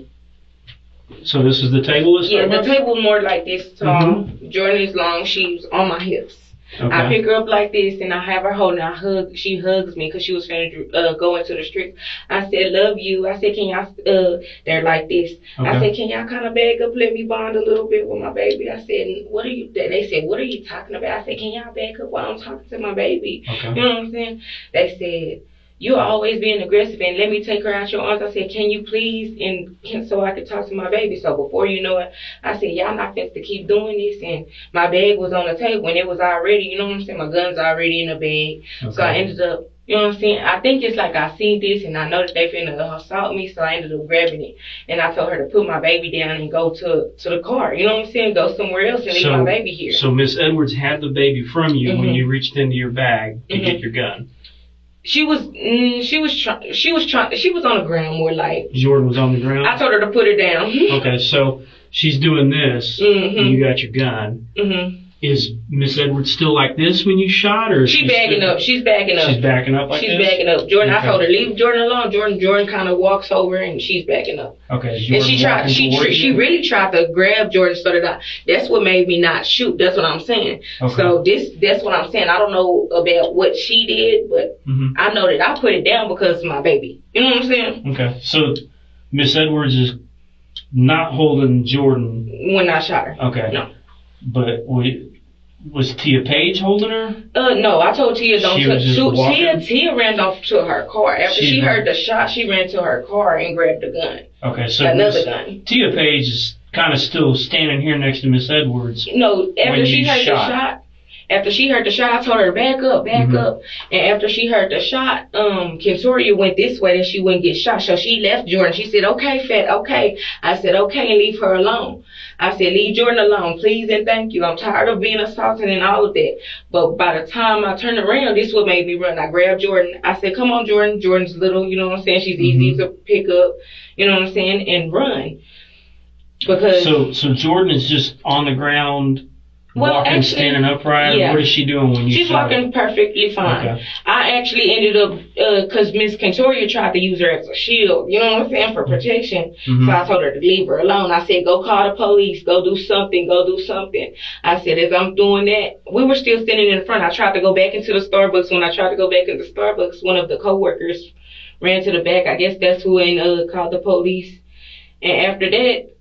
so this is the table? Yeah, the table more like this tall. Jordan is long. She's on my hips. Okay. I pick her up like this, and I have her holding her. She hugs me because she was finna go into the street. I said, love you. I said, can y'all, they're like this. Okay. I said, can y'all kind of back up, let me bond a little bit with my baby? I said, they said, what are you talking about? I said, can y'all back up while I'm talking to my baby? Okay. You know what I'm saying? They said, you're always being aggressive, and let me take her out your arms. I said, can you please, so I could talk to my baby. So before you know it, I said, y'all not fit to keep doing this. And my bag was on the table, and it was already, you know what I'm saying, my gun's already in the bag. Okay. So I ended up, you know what I'm saying, I think it's like I see this, and I know that they finna assault me, so I ended up grabbing it. And I told her to put my baby down and go to the car, you know what I'm saying, go somewhere else and leave my baby here. So Miss Edwards had the baby from you when you reached into your bag to get your gun. She was on the ground more like. Jordan was on the ground? I told her to put her down. Okay, so she's doing this, and you got your gun. Is Miss Edwards still like this when you shot, or She's backing up. She's backing up. She's backing up like this? She's backing up. Jordan, okay. I told her, leave Jordan alone. Jordan kind of walks over, and she's backing up. Okay. And she really tried to grab Jordan so that that's what made me not shoot. That's what I'm saying. Okay. So that's what I'm saying. I don't know about what she did, but I know that I put it down because of my baby. You know what I'm saying? Okay. So Miss Edwards is not holding Jordan when I shot her. Okay. No. But was Tia Page holding her? No, I told Tia don't touch. Tia ran off to her car. After she heard the shot, she ran to her car and grabbed the gun. Okay, so another gun. Tia Page is kind of still standing here next to Miss Edwards. No, after she heard the shot, After she heard the shot, I told her, back up, back up. And after she heard the shot, Kentoria went this way that she wouldn't get shot. So she left Jordan. She said, okay, Fat, okay. I said, okay, and leave her alone. I said, leave Jordan alone, please and thank you. I'm tired of being assaulted and all of that. But by the time I turned around, this is what made me run. I grabbed Jordan. I said, come on, Jordan. Jordan's little, you know what I'm saying? She's easy to pick up, you know what I'm saying, and run. Because So Jordan is just on the ground, walking, standing upright? Yeah. What is she doing when you She's walking perfectly fine. Okay. I actually ended up, because Miss Kentoria tried to use her as a shield, you know what I'm saying, for protection. So I told her to leave her alone. I said, go call the police, go do something. I said, as I'm doing that, we were still standing in the front. I tried to go back into the Starbucks. When I tried to go back into Starbucks, one of the co-workers ran to the back. I guess that's who called the police. And after that,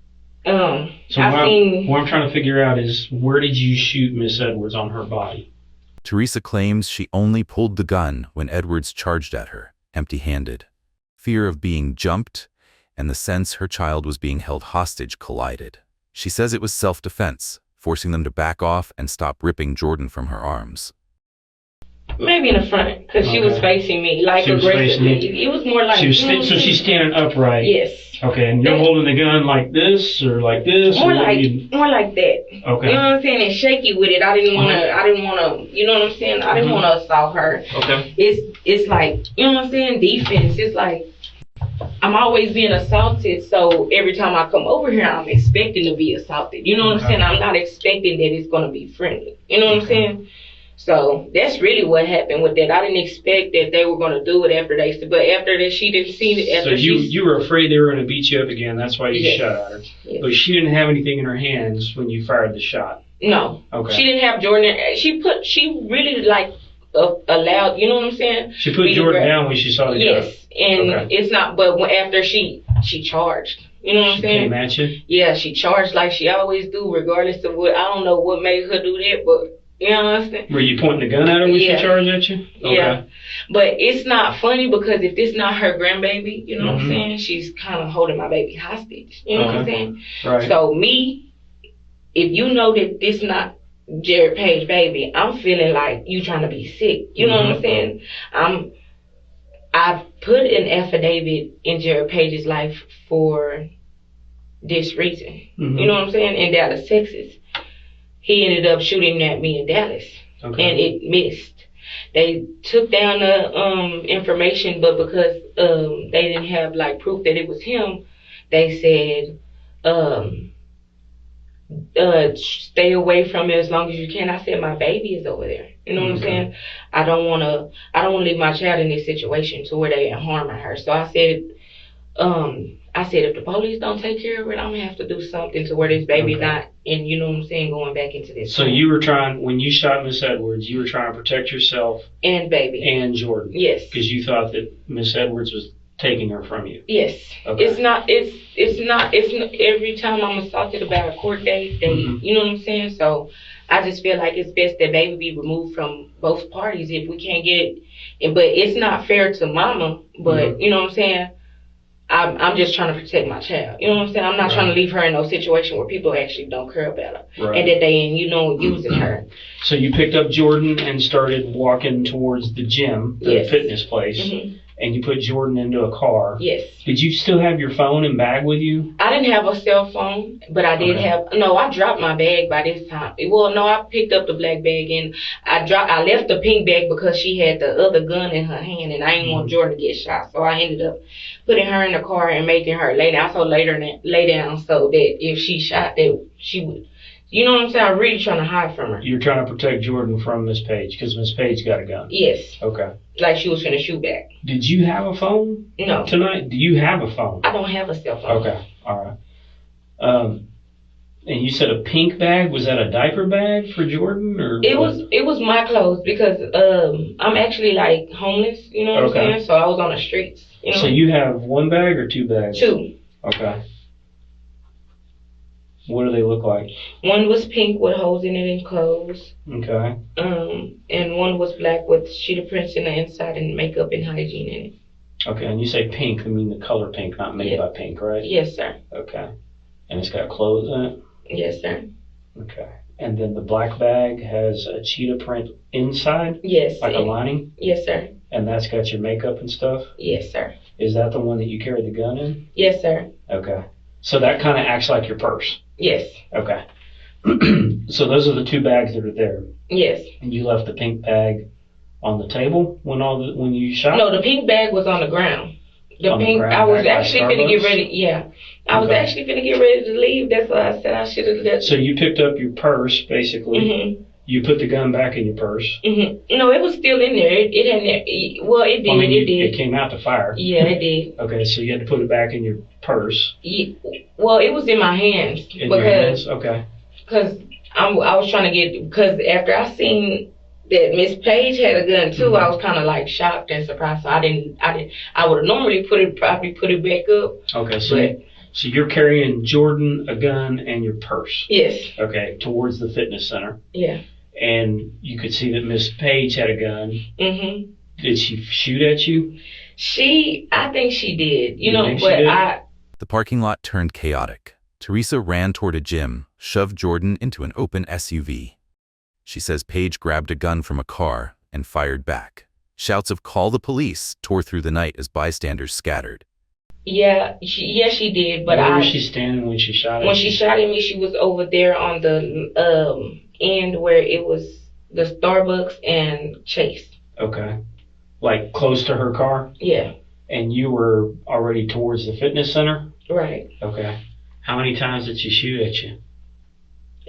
what I'm trying to figure out is, where did you shoot Miss Edwards on her body? Teresa claims she only pulled the gun when Edwards charged at her, empty-handed. Fear of being jumped and the sense her child was being held hostage collided. She says it was self-defense, forcing them to back off and stop ripping Jordan from her arms. Maybe in the front, because she was facing me, like aggressively. It was more like... so she's standing upright? Yes. Okay, and you're holding the gun like this or like this? More like that. Okay. You know what I'm saying? And shaky with it. I didn't want to, you know what I'm saying? I didn't want to assault her. Okay. It's like, you know what I'm saying? Defense. It's like, I'm always being assaulted, so every time I come over here, I'm expecting to be assaulted. You know what I'm saying? I'm not expecting that it's going to be friendly. You know what I'm saying? So that's really what happened with that. I didn't expect that they were going to do it after but after that, she didn't see it. So you were afraid they were going to beat you up again. That's why you shot at her. Yes. But she didn't have anything in her hands when you fired the shot. No. Okay. She didn't have Jordan. She really allowed, you know what I'm saying? She put Jordan down when she saw the gun. Yes. And it's not, but after she charged. You know what I'm saying? She came at you? Yeah, she charged like she always do, regardless of what. I don't know what made her do that, but... You know what I'm saying? Were you pointing the gun at her when she charged at you? Okay. Yeah. But it's not funny because if this not her grandbaby, you know what I'm saying? She's kind of holding my baby hostage. You know what I'm saying? Right. So me, if you know that this not Jared Page baby, I'm feeling like you trying to be sick. You know what I'm saying? I've put an affidavit in Jared Page's life for this reason. You know what I'm saying? In Dallas, Texas. He ended up shooting at me in Dallas, and it missed. They took down the information, but because they didn't have like proof that it was him, they said, stay away from it as long as you can. I said, my baby is over there. You know what I'm saying? I don't want to leave my child in this situation to where they are harming her. So I said, if the police don't take care of it, I'm going to have to do something to where this baby not, and you know what I'm saying, going back into this. So you were trying, when you shot Miss Edwards, you were trying to protect yourself. And baby. And Jordan. Yes. Because you thought that Miss Edwards was taking her from you. Yes. Okay. It's not every time I'm assaulted about a court date, you know what I'm saying? So I just feel like it's best that baby be removed from both parties if we can't get it. But it's not fair to mama, but you know what I'm saying? I'm just trying to protect my child. You know what I'm saying? I'm not trying to leave her in no situation where people actually don't care about her. And that they, using her. So you picked up Jordan and started walking towards the gym, the fitness place, and you put Jordan into a car. Yes. Did you still have your phone and bag with you? I didn't have a cell phone, but I did have, I dropped my bag by this time. Well, no, I picked up the black bag and I left the pink bag because she had the other gun in her hand and I didn't want Jordan to get shot. So I ended up putting her in the car and making her lay down. So lay down so that if she shot, that she would, you know what I'm saying? I'm really trying to hide from her. You're trying to protect Jordan from Miss Page because Miss Page got a gun. Yes. Okay. Like she was finna shoot back. Did you have a phone? No. Tonight? Do you have a phone? I don't have a cell phone. Okay. All right. And you said a pink bag. Was that a diaper bag for Jordan, or it was my clothes because I'm actually like homeless. You know what I'm saying? So I was on the streets. You know? So you have one bag or two bags? Two. Okay. What do they look like? One was pink with holes in it and clothes. Okay. And one was black with cheetah prints in the inside and makeup and hygiene in it. Okay, and you say pink, I mean the color pink, not made by pink, right? Yes, sir. Okay. And it's got clothes in it? Yes, sir. Okay. And then the black bag has a cheetah print inside, Yes. like a lining, Yes, sir. and that's got your makeup and stuff? Yes, sir. Is that the one that you carried the gun in? Yes, sir. Okay. So that kind of acts like your purse? Yes. Okay. So those are the two bags that are there. Yes. And you left the pink bag on the table when you shot? No, the pink bag was on the ground. The On the pink, ground I was bag by actually finna get Starbucks? ready. Yeah. I was Okay. actually finna get ready to leave. That's why I said I should have left. So you picked up your purse, basically. Mm-hmm. You put the gun back in your purse. Mm-hmm. No, it was still in there. It hadn't. Well, it did. I mean, it did. It came out to fire. Yeah, it did. Okay, so you had to put it back in your purse. Well, it was in my hands In your hands? Okay. because I was trying to get, because after I seen that Miss Page had a gun too, I was kind of like shocked and surprised. So I would have normally probably put it back up. Okay, But so you're carrying Jordan, a gun, and your purse. yes, Okay, towards the fitness center. yeah. And you could see that Miss Page had a gun. Mhm. Did she shoot at you? I think she did. You know, think she but did? The parking lot turned chaotic. Teresa ran toward a gym, shoved Jordan into an open SUV. She says Paige grabbed a gun from a car and fired back. Shouts of "call the police" tore through the night as bystanders scattered. Yeah, she did. But Where was she standing when she shot at you? when she shot at me, she was over there on the end where it was the Starbucks and Chase. Okay. Like close to her car? Yeah, And you were already towards the fitness center? right. Okay. How many times did she shoot at you?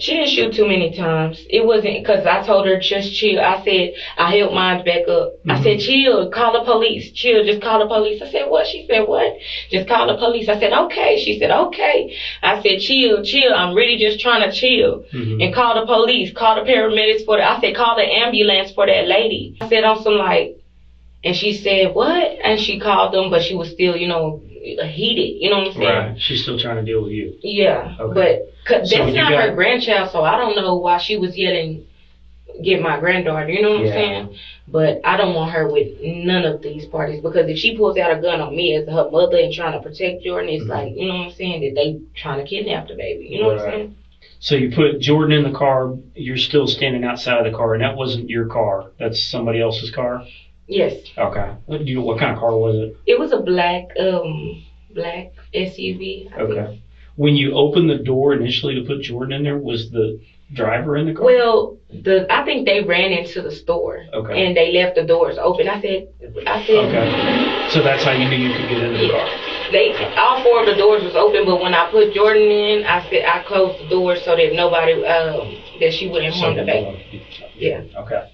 She didn't shoot too many times. It wasn't because I told her just chill. I said I held mine back up. I said chill, call the police. Chill, just call the police. I said what? She said what? Just call the police. I said okay. She said okay. I said chill. I'm really just trying to chill and call the police. Call the paramedics for I said call the ambulance for that lady. I said on some like, and she said what? And she called them, but she was still heated. You know what I'm saying? Right. She's still trying to deal with you. Yeah, Okay. but that's So not her grandchild, so I don't know why she was yelling, get my granddaughter, you know what I'm saying? But I don't want her with none of these parties, because if she pulls out a gun on me as her mother and trying to protect Jordan, it's like, you know what I'm saying, that they trying to kidnap the baby, you know what I'm saying? So you put Jordan in the car, you're still standing outside of the car, and that wasn't your car. That's somebody else's car? Yes. Okay. What kind of car was it? It was a black SUV. I think. Okay. When you opened the door initially to put Jordan in there, was the driver in the car? Well, I think they ran into the store. Okay. And they left the doors open. I said. Okay. So that's how you knew you could get into the car. All four of the doors was open, but when I put Jordan in, I closed the doors so that nobody, that she wouldn't harm the baby. Yeah. Okay.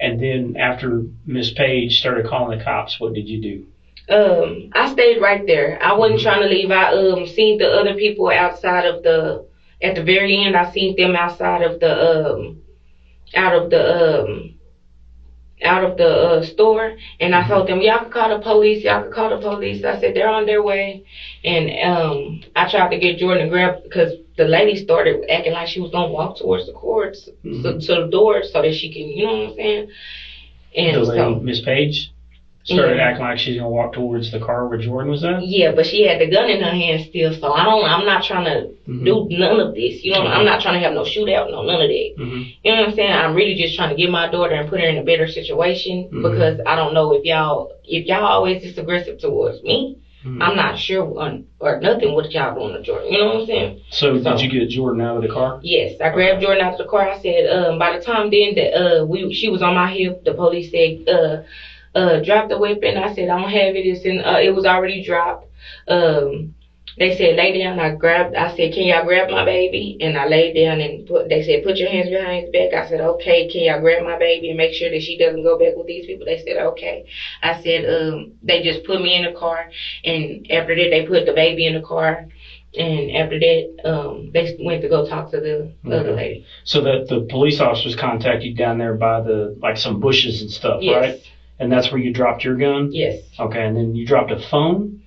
And then after Miss Page started calling the cops, what did you do? I stayed right there. I wasn't trying to leave. I seen the other people outside of at the very end, I seen them outside of out of the store, and I told them, y'all can call the police. I said they're on their way, and I tried to get Jordan to grab, because the lady started acting like she was gonna walk towards the courts, to the door, so that she can, you know what I'm saying? And the lady, so Miss Page, started acting like she's gonna walk towards the car where Jordan was at? yeah, but she had the gun in her hand still, so I'm not trying to do none of this. You know, I'm not trying to have no shootout, none of that. You know what I'm saying? I'm really just trying to get my daughter and put her in a better situation, because I don't know if y'all always this aggressive towards me. I'm not sure or nothing what y'all doing to Jordan. You know what I'm saying? So did you get Jordan out of the car? Yes, I grabbed Jordan out of the car. I said, by the time then that she was on my hip, the police said, drop the weapon. I said, I don't have it. It was already dropped. They said, lay down. I said, can y'all grab my baby? And I laid down, and they said, put your hands behind his back. I said, okay. Can y'all grab my baby and make sure that she doesn't go back with these people? They said, okay. I said, they just put me in the car, and after that, they put the baby in the car. And after that, they went to go talk to the other lady. So that the police officers contacted you down there by some bushes and stuff, Yes. right? And that's where you dropped your gun? Yes. Okay, and then you dropped a phone?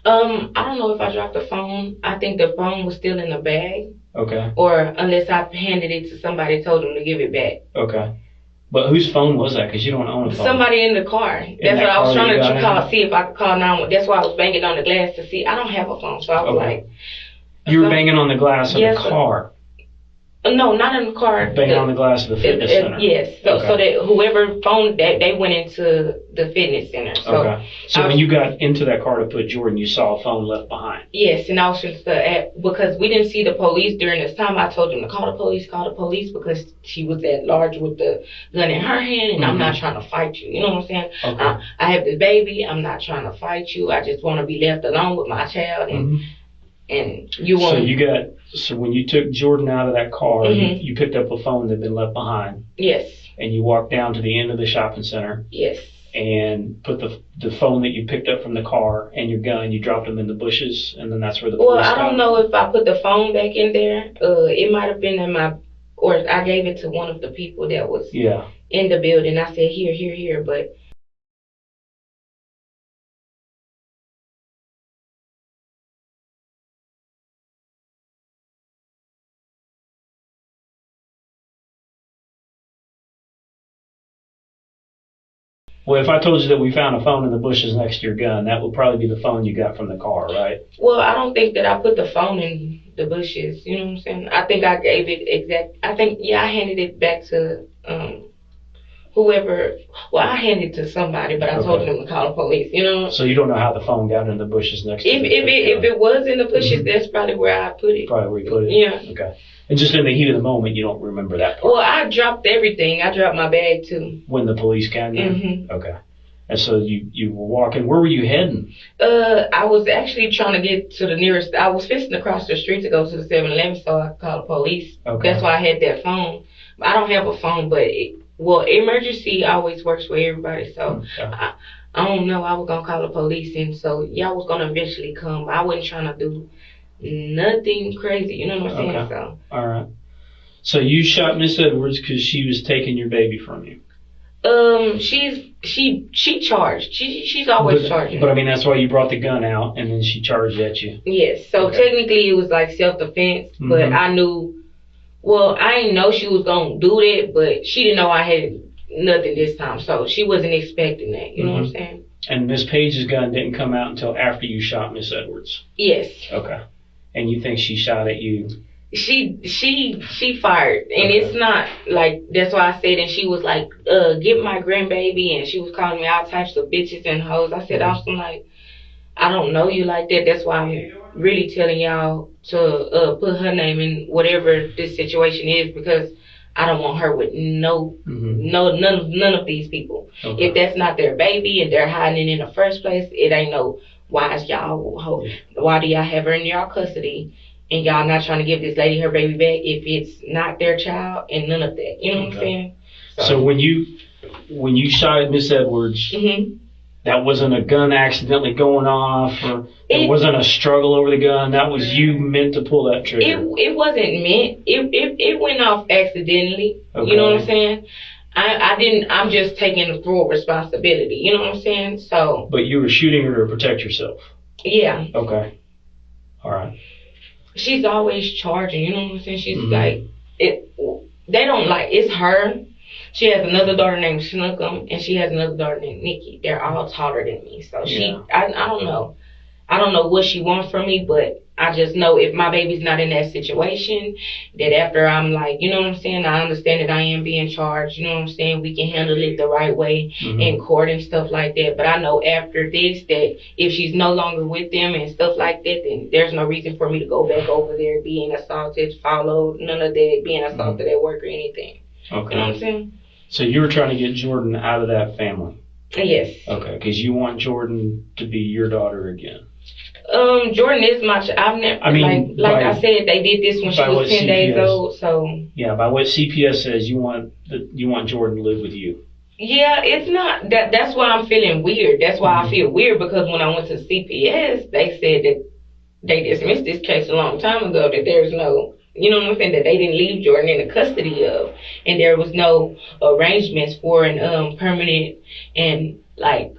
I don't know if I dropped the phone. I think the phone was still in the bag. Okay. Or unless I handed it to somebody and told them to give it back. Okay. But whose phone was that? Because you don't own a phone. Somebody in the car. That's what I was trying to call, see if I could call 911. That's why I was banging on the glass to see. I don't have a phone, so I was like. You were banging on the glass of Yes, the car. No, not in the car. Banging on the glass of the fitness center. Yes. So that whoever phoned that, they went into the fitness center. So okay. So when you got into that car to put Jordan, you saw a phone left behind. Yes, and I was just because we didn't see the police during this time. I told them to call the police because she was at large with the gun in her hand, and I'm not trying to fight you. You know what I'm saying? Okay. I have this baby. I'm not trying to fight you. I just want to be left alone with my child, and you won't. So when you took Jordan out of that car, you picked up a phone that had been left behind. Yes. And you walked down to the end of the shopping center. Yes. And put the phone that you picked up from the car and your gun, you dropped them in the bushes, and then that's where the police Well, I don't know if I put the phone back in there. It might have been or I gave it to one of the people that was in the building. I said, here, but well, if I told you that we found a phone in the bushes next to your gun, that would probably be the phone you got from the car, right? Well, I don't think that I put the phone in the bushes. You know what I'm saying? I think I gave it I handed it back to whoever. Well, I handed it to somebody, but I told them to call the police. You know. So you don't know how the phone got in the bushes next to if it was in the bushes, that's probably where I put it. Probably where you put it. Yeah. Okay. And just in the heat of the moment, you don't remember that part. Well, I dropped everything. I dropped my bag too. When the police came in? Okay. And so you were walking. Where were you heading? I was actually trying to get to the nearest. I was fixing to cross the street to go to the 7-Eleven, so I called the police. Okay. That's why I had that phone. I don't have a phone, but emergency always works for everybody. So I don't know. I was gonna call the police, and so y'all was gonna eventually come. I wasn't trying to do nothing crazy. You know what I'm saying? Okay. So. All right. So you shot Miss Edwards because she was taking your baby from you. She charged. She's always charging. But I mean, that's why you brought the gun out, and then she charged at you. Yes. So technically, it was like self-defense, but I knew. Well, I didn't know she was gonna do that, but she didn't know I had nothing this time, so she wasn't expecting that. You know what I'm saying? And Miss Page's gun didn't come out until after you shot Miss Edwards. Yes. Okay. And you think she shot at you? She fired, and it's not like that's why I said. And she was like, "Get my grandbaby," and she was calling me all types of bitches and hoes. I said, "I'm like, I don't know you like that. That's why I'm really telling y'all to put her name in whatever this situation is, because I don't want her with none of these people. Okay. If that's not their baby and they're hiding it in the first place, it ain't no why do y'all have her in y'all custody and y'all not trying to give this lady her baby back if it's not their child and none of that. You know what I'm saying? So when you shot at Miss Edwards, that wasn't a gun accidentally going off, or it wasn't a struggle over the gun. That was you meant to pull that trigger. It wasn't meant. It went off accidentally. Okay. You know what I'm saying? I didn't. I'm just taking full responsibility. You know what I'm saying? So. But you were shooting her to protect yourself. Yeah. Okay. All right. She's always charging. You know what I'm saying? She's like it. They don't like. It's her. She has another daughter named Snookum, and she has another daughter named Nikki. They're all taller than me. So I don't know. I don't know what she wants from me, but I just know if my baby's not in that situation, that after I'm like, you know what I'm saying? I understand that I am being charged. You know what I'm saying? We can handle it the right way in court and stuff like that. But I know after this that if she's no longer with them and stuff like that, then there's no reason for me to go back over there being assaulted, followed, none of that, being assaulted at work or anything. Okay. You know what I'm saying? So you were trying to get Jordan out of that family? Yes. Okay, because you want Jordan to be your daughter again. Jordan is my I've never, I mean, like I said, they did this when she was 10 days old, so. Yeah, by what CPS says, you want Jordan to live with you. Yeah, it's not, that's why I'm feeling weird. That's why I feel weird, because when I went to CPS, they said that they dismissed this case a long time ago, that there's no, you know what I'm saying, that they didn't leave Jordan in the custody of, and there was no arrangements for an permanent and like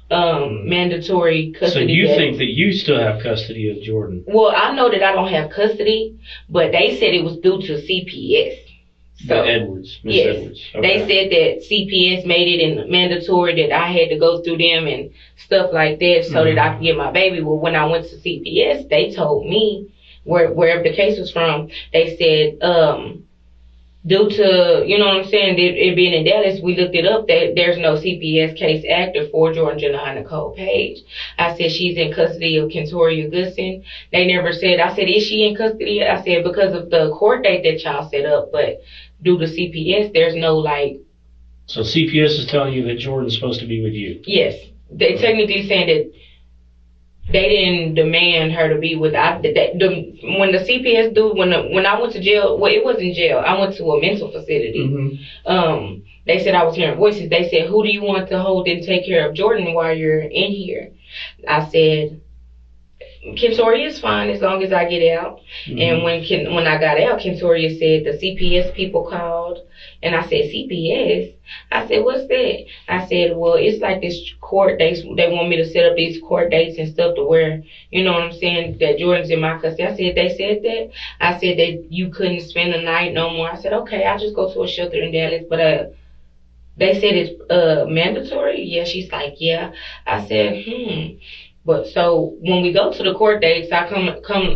mandatory custody. So you think that you still have custody of Jordan? Well, I know that I don't have custody, but they said it was due to CPS. So Edwards, Miss yes, Edwards. Okay. They said that CPS made it mandatory that I had to go through them and stuff like that so that I could get my baby. Well, when I went to CPS, they told me wherever the case was from, they said, due to, you know what I'm saying, it being in Dallas, we looked it up, that there's no CPS case active for Jordan Janai Nicole Page. I said, she's in custody of Kentoria Goodson. They never said, I said, is she in custody? I said, because of the court date that y'all set up, but due to CPS, there's no, like... So CPS is telling you that Jordan's supposed to be with you? Yes. They technically saying that they didn't demand her to be with. When the CPS when I went to jail, well, it wasn't jail. I went to a mental facility. Mm-hmm. They said I was hearing voices. They said, "Who do you want to hold and take care of Jordan while you're in here?" I said, Kentoria is fine as long as I get out. Mm-hmm. And when I got out, Kentoria said the CPS people called, and I said, CPS? I said, what's that? I said, well, it's like this court dates. They want me to set up these court dates and stuff to where, you know what I'm saying, that Jordan's in my custody. I said, they said that? I said that you couldn't spend the night no more. I said, okay, I'll just go to a shelter in Dallas. But they said it's mandatory? Yeah, she's like, yeah. I said, But so when we go to the court dates, I come.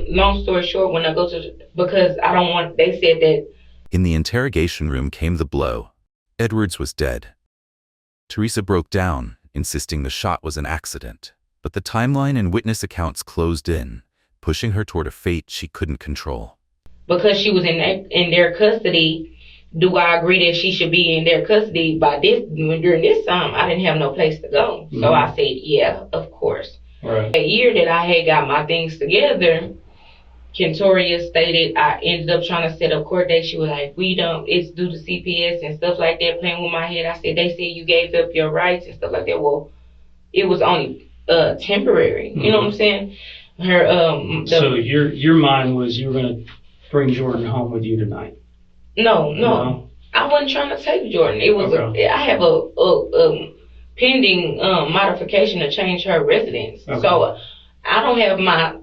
Long story short, when I go to because I don't want. They said that. In the interrogation room came the blow. Edwards was dead. Teresa broke down, insisting the shot was an accident. But the timeline and witness accounts closed in, pushing her toward a fate she couldn't control. Because she was in their custody, do I agree that she should be in their custody during this time? I didn't have no place to go, mm-hmm. So I said, yeah, of course. Right. A year that I had got my things together, Kentoria stated I ended up trying to set up court date. She was like, it's due to CPS and stuff like that, playing with my head. I said, they said you gave up your rights and stuff like that. Well, it was only temporary. Mm-hmm. You know what I'm saying? So your mind was you were going to bring Jordan home with you tonight? No. I wasn't trying to take Jordan. It was I have a pending modification to change her residence. Okay. So I don't have my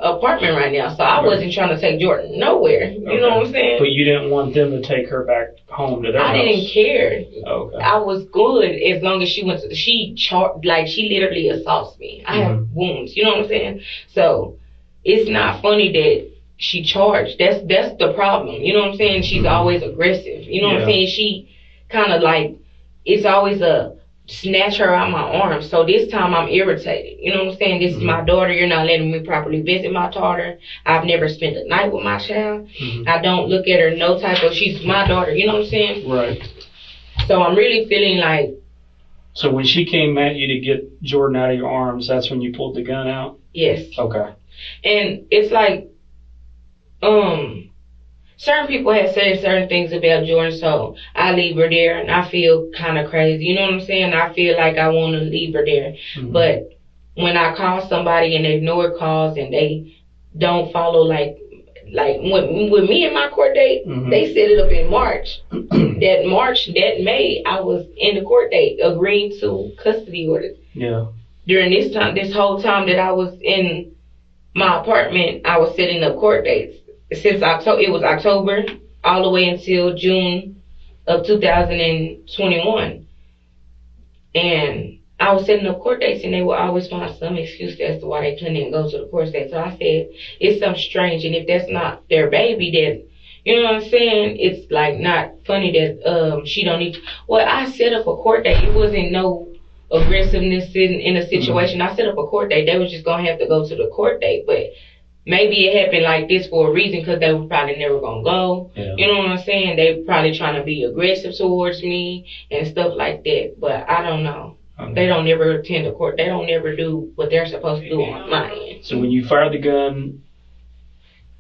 apartment right now, so I wasn't trying to take Jordan nowhere. You know what I'm saying? But you didn't want them to take her back home to their house? I didn't care. Okay. I was good as long as she went to. She literally assaults me. I have wounds. You know what I'm saying? So it's not funny that she charged. That's the problem. You know what I'm saying? She's always aggressive. You know what I'm saying? She kind of like it's always a snatch her out my arms. So this time I'm irritated. You know what I'm saying? This is my daughter. You're not letting me properly visit my daughter. I've never spent a night with my child. I don't look at her no type of, she's my daughter. You know what I'm saying? Right. So I'm really feeling like. So when she came at you to get Jordan out of your arms, that's when you pulled the gun out? Yes. Okay. And it's like, certain people have said certain things about Jordan, so I leave her there, and I feel kind of crazy. You know what I'm saying? I feel like I want to leave her there. But when I call somebody and they ignore calls and they don't follow, like with me and my court date, they set it up in March. That May, I was in the court date agreeing to custody orders. Yeah. During this whole time that I was in my apartment, I was setting up court dates. Since October, it was October all the way until June of 2021. And I was setting up court dates and they would always find some excuse as to why they couldn't go to the court date. So I said, it's something strange. And if that's not their baby, then, you know what I'm saying? It's like not funny that she don't need, well, I set up a court date. It wasn't no aggressiveness in a situation. I set up a court date. They was just going to have to go to the court date. But maybe it happened like this for a reason because they were probably never going to go. Yeah. You know what I'm saying? They probably trying to be aggressive towards me and stuff like that. But I don't know. Okay. They don't never attend a court. They don't never do what they're supposed to do on my end. So when you fired the gun,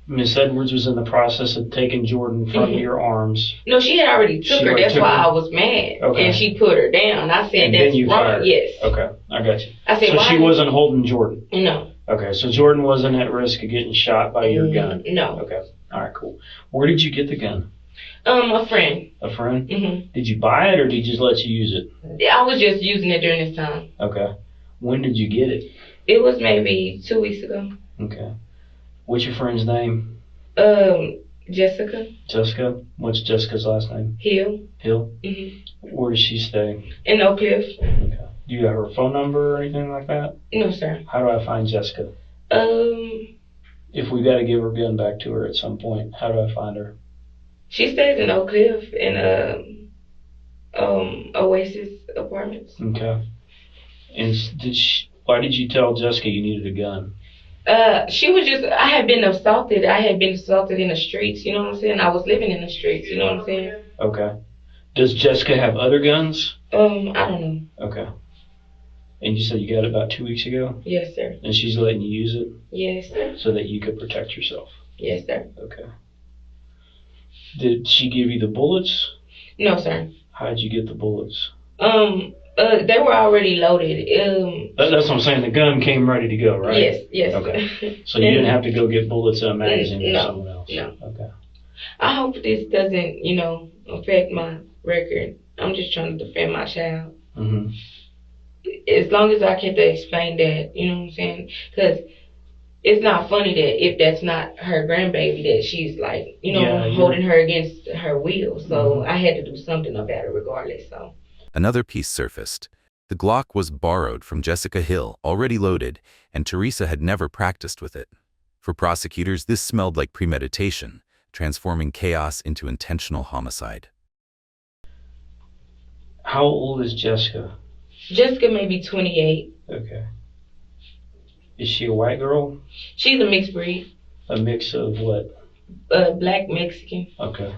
Miss Edwards was in the process of taking Jordan from your arms. No, she had already took her. That's why I was mad. Okay. And she put her down. I said, that's wrong. Fired. Yes. Okay, I got you. I said, so she wasn't holding Jordan? No. Okay, so Jordan wasn't at risk of getting shot by your gun? No. Okay, all right, cool. Where did you get the gun? A friend. A friend? Did you buy it or did he just let you use it? I was just using it during this time. Okay. When did you get it? It was maybe 2 weeks ago. Okay. What's your friend's name? Jessica. Jessica? What's Jessica's last name? Hill. Hill? Where does she stay? In Oak Cliff. Okay. Do you have her phone number or anything like that? No, sir. How do I find Jessica? If we got to give her gun back to her at some point, how do I find her? She stays in Oak Cliff in Oasis Apartments. Okay. And why did you tell Jessica you needed a gun? She was just, I had been assaulted. I had been assaulted in the streets, you know what I'm saying? I was living in the streets, you know what I'm saying? Okay. Does Jessica have other guns? I don't know. Okay. And you said you got it about 2 weeks ago? Yes, sir. And she's letting you use it? Yes, sir. So that you could protect yourself? Yes, sir. Okay. Did she give you the bullets? No, sir. How'd you get the bullets? They were already loaded. That's what I'm saying. The gun came ready to go, right? Yes. Okay. So you didn't have to go get bullets in a magazine or No, someone else? no. Okay. I hope this doesn't, affect my record. I'm just trying to defend my child. Mm-hmm. As long as I can explain that, you know what I'm saying? Because it's not funny that if that's not her grandbaby, that she's like, holding her against her will. So I had to do something about it regardless. So Another piece surfaced. The Glock was borrowed from Jessica Hill, already loaded, and Teresa had never practiced with it. For prosecutors, this smelled like premeditation, transforming chaos into intentional homicide. How old is Jessica? Jessica may be 28. Okay. Is she a white girl? She's a mixed breed. A mix of what? Black Mexican. Okay.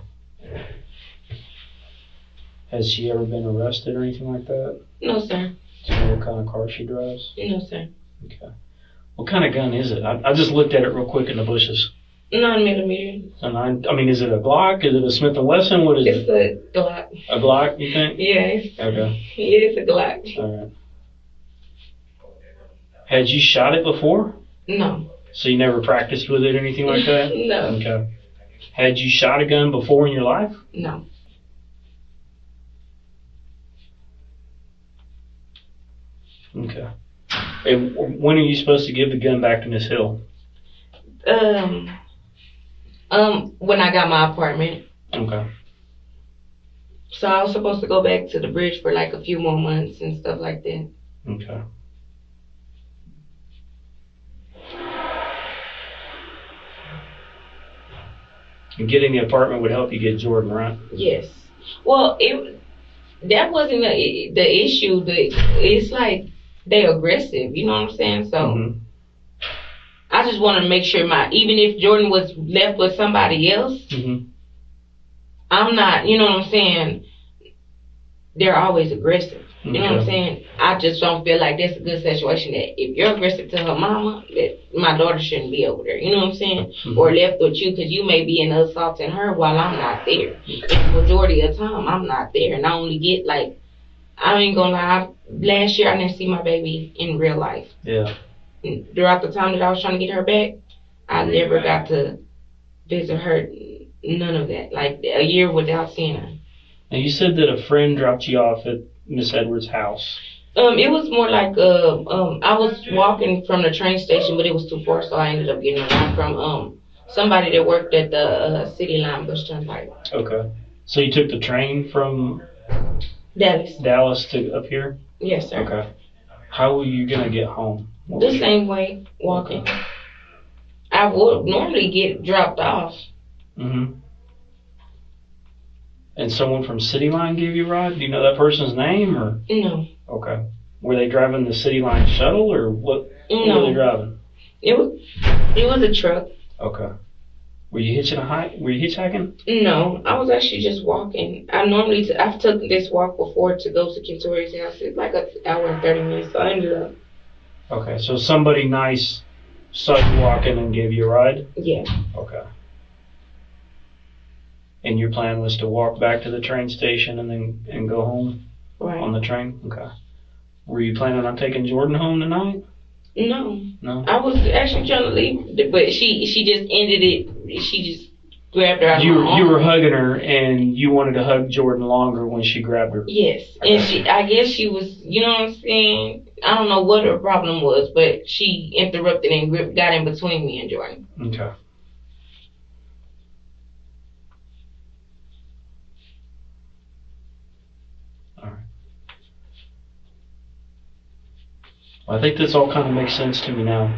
Has she ever been arrested or anything like that? No, sir. Do you know what kind of car she drives? No, sir. Okay. What kind of gun is it? I just looked at it real quick in the bushes. 9mm. And I mean, is it a Glock? Is it a Smith & Wesson? What is it? It's a Glock. A Glock, you think? Yes. Okay. It is a Glock. All right. Had you shot it before? No. So you never practiced with it or anything like that? No. Okay. Had you shot a gun before in your life? No. Okay. And when are you supposed to give the gun back to Miss Hill? When I got my apartment. Okay. So I was supposed to go back to the bridge for like a few more months and stuff like that. Okay. And getting the apartment would help you get Jordan, right? Yes. Well, that wasn't the issue. It's like they're aggressive. You know what I'm saying? So I just want to make sure even if Jordan was left with somebody else, I'm not. You know what I'm saying? They're always aggressive. You know what I'm saying? I just don't feel like that's a good situation. That if you're aggressive to her mama, that my daughter shouldn't be over there. You know what I'm saying? Or left with you because you may be in assaulting her while I'm not there. The majority of the time, I'm not there, and I only get I ain't gonna lie. Last year, I didn't see my baby in real life. Yeah. And throughout the time that I was trying to get her back, I never got to visit her. None of that. Like a year without seeing her. Now you said that a friend dropped you off at Miss Edwards' house. It was more like I was walking from the train station, but it was too far, so I ended up getting a ride from somebody that worked at the City Line bus turnpike. Okay. So you took the train from Dallas to up here? Yes, sir. Okay. How were you gonna get home? The same way, walking. Okay. I would normally get dropped off. And someone from City Line gave you a ride? Do you know that person's name or? No. Okay. Were they driving the City Line shuttle or what? No. What were they driving? It was a truck. Okay. Were you hitchhiking? No, I was actually just walking. I've taken this walk before to go to Kentoria's house. It's like an hour and 30 minutes, so I ended up. Okay, so somebody nice saw you walking and gave you a ride? Yeah. Okay. And your plan was to walk back to the train station and go home? Right. On the train? Okay. Were you planning on taking Jordan home tonight? No. No? I was actually trying to leave, but she just ended it. She just grabbed her out of my arm. You were hugging her, and you wanted to hug Jordan longer when she grabbed her. Yes. Okay. And I guess she was, you know what I'm saying? I don't know what her problem was, but she interrupted and got in between me and Jordan. Okay. I think this all kind of makes sense to me now.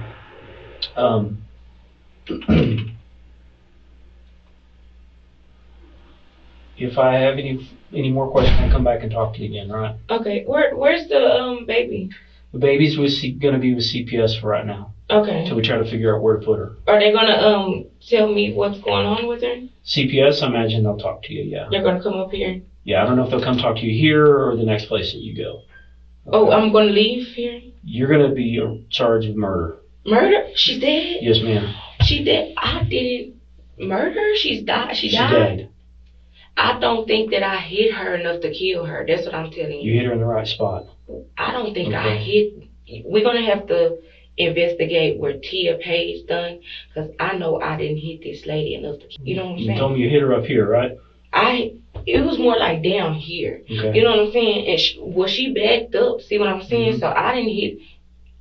If I have any more questions, I'll come back and talk to you again, all right? Okay. Where's the baby? The baby's going to be with CPS for right now Okay. until we try to figure out where to put her. Are they gonna tell me what's going on with her? CPS, I imagine they'll talk to you, yeah. They're gonna come up here. Yeah, I don't know if they'll come talk to you here or the next place that you go. Okay. Oh, I'm gonna leave here? You're going to be charged with murder. Murder? She's dead? Yes, ma'am. She dead? I didn't murder her? She died? She died. I don't think that I hit her enough to kill her. That's what I'm telling you. You hit her in the right spot. I don't think Okay. I hit. We're gonna have to investigate where Tia Page done, because I know I didn't hit this lady enough to. You know what I'm saying? You told me you hit her up here, right? It was more like down here. Okay. You know what I'm saying? And she backed up. See what I'm saying? Mhm. So I didn't hit.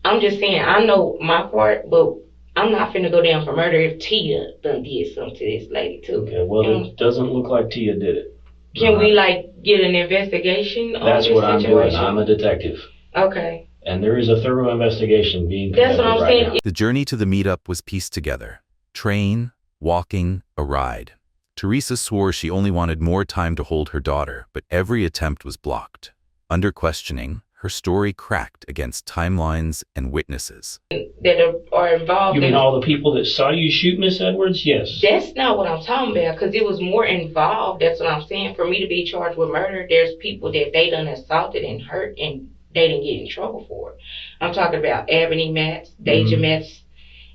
I'm just saying I know my part, but I'm not finna go down for murder if Tia done did something to this lady too. Okay, well, it doesn't look like Tia did it. Can we get an investigation on That's this what I'm doing. situation? I'm a detective. Okay. And there is a thorough investigation being That's conducted what I'm right saying. now. The journey to the meetup was pieced together. Train, walking, a ride. Teresa swore she only wanted more time to hold her daughter, but every attempt was blocked. Under questioning, her story cracked against timelines and witnesses. That are involved. You mean all the people that saw you shoot Miss Edwards? Yes. That's not what I'm talking about, because it was more involved. That's what I'm saying. For me to be charged with murder, there's people that they done assaulted and hurt, and they didn't get in trouble for it. I'm talking about Ebony Matz, Deja Matz,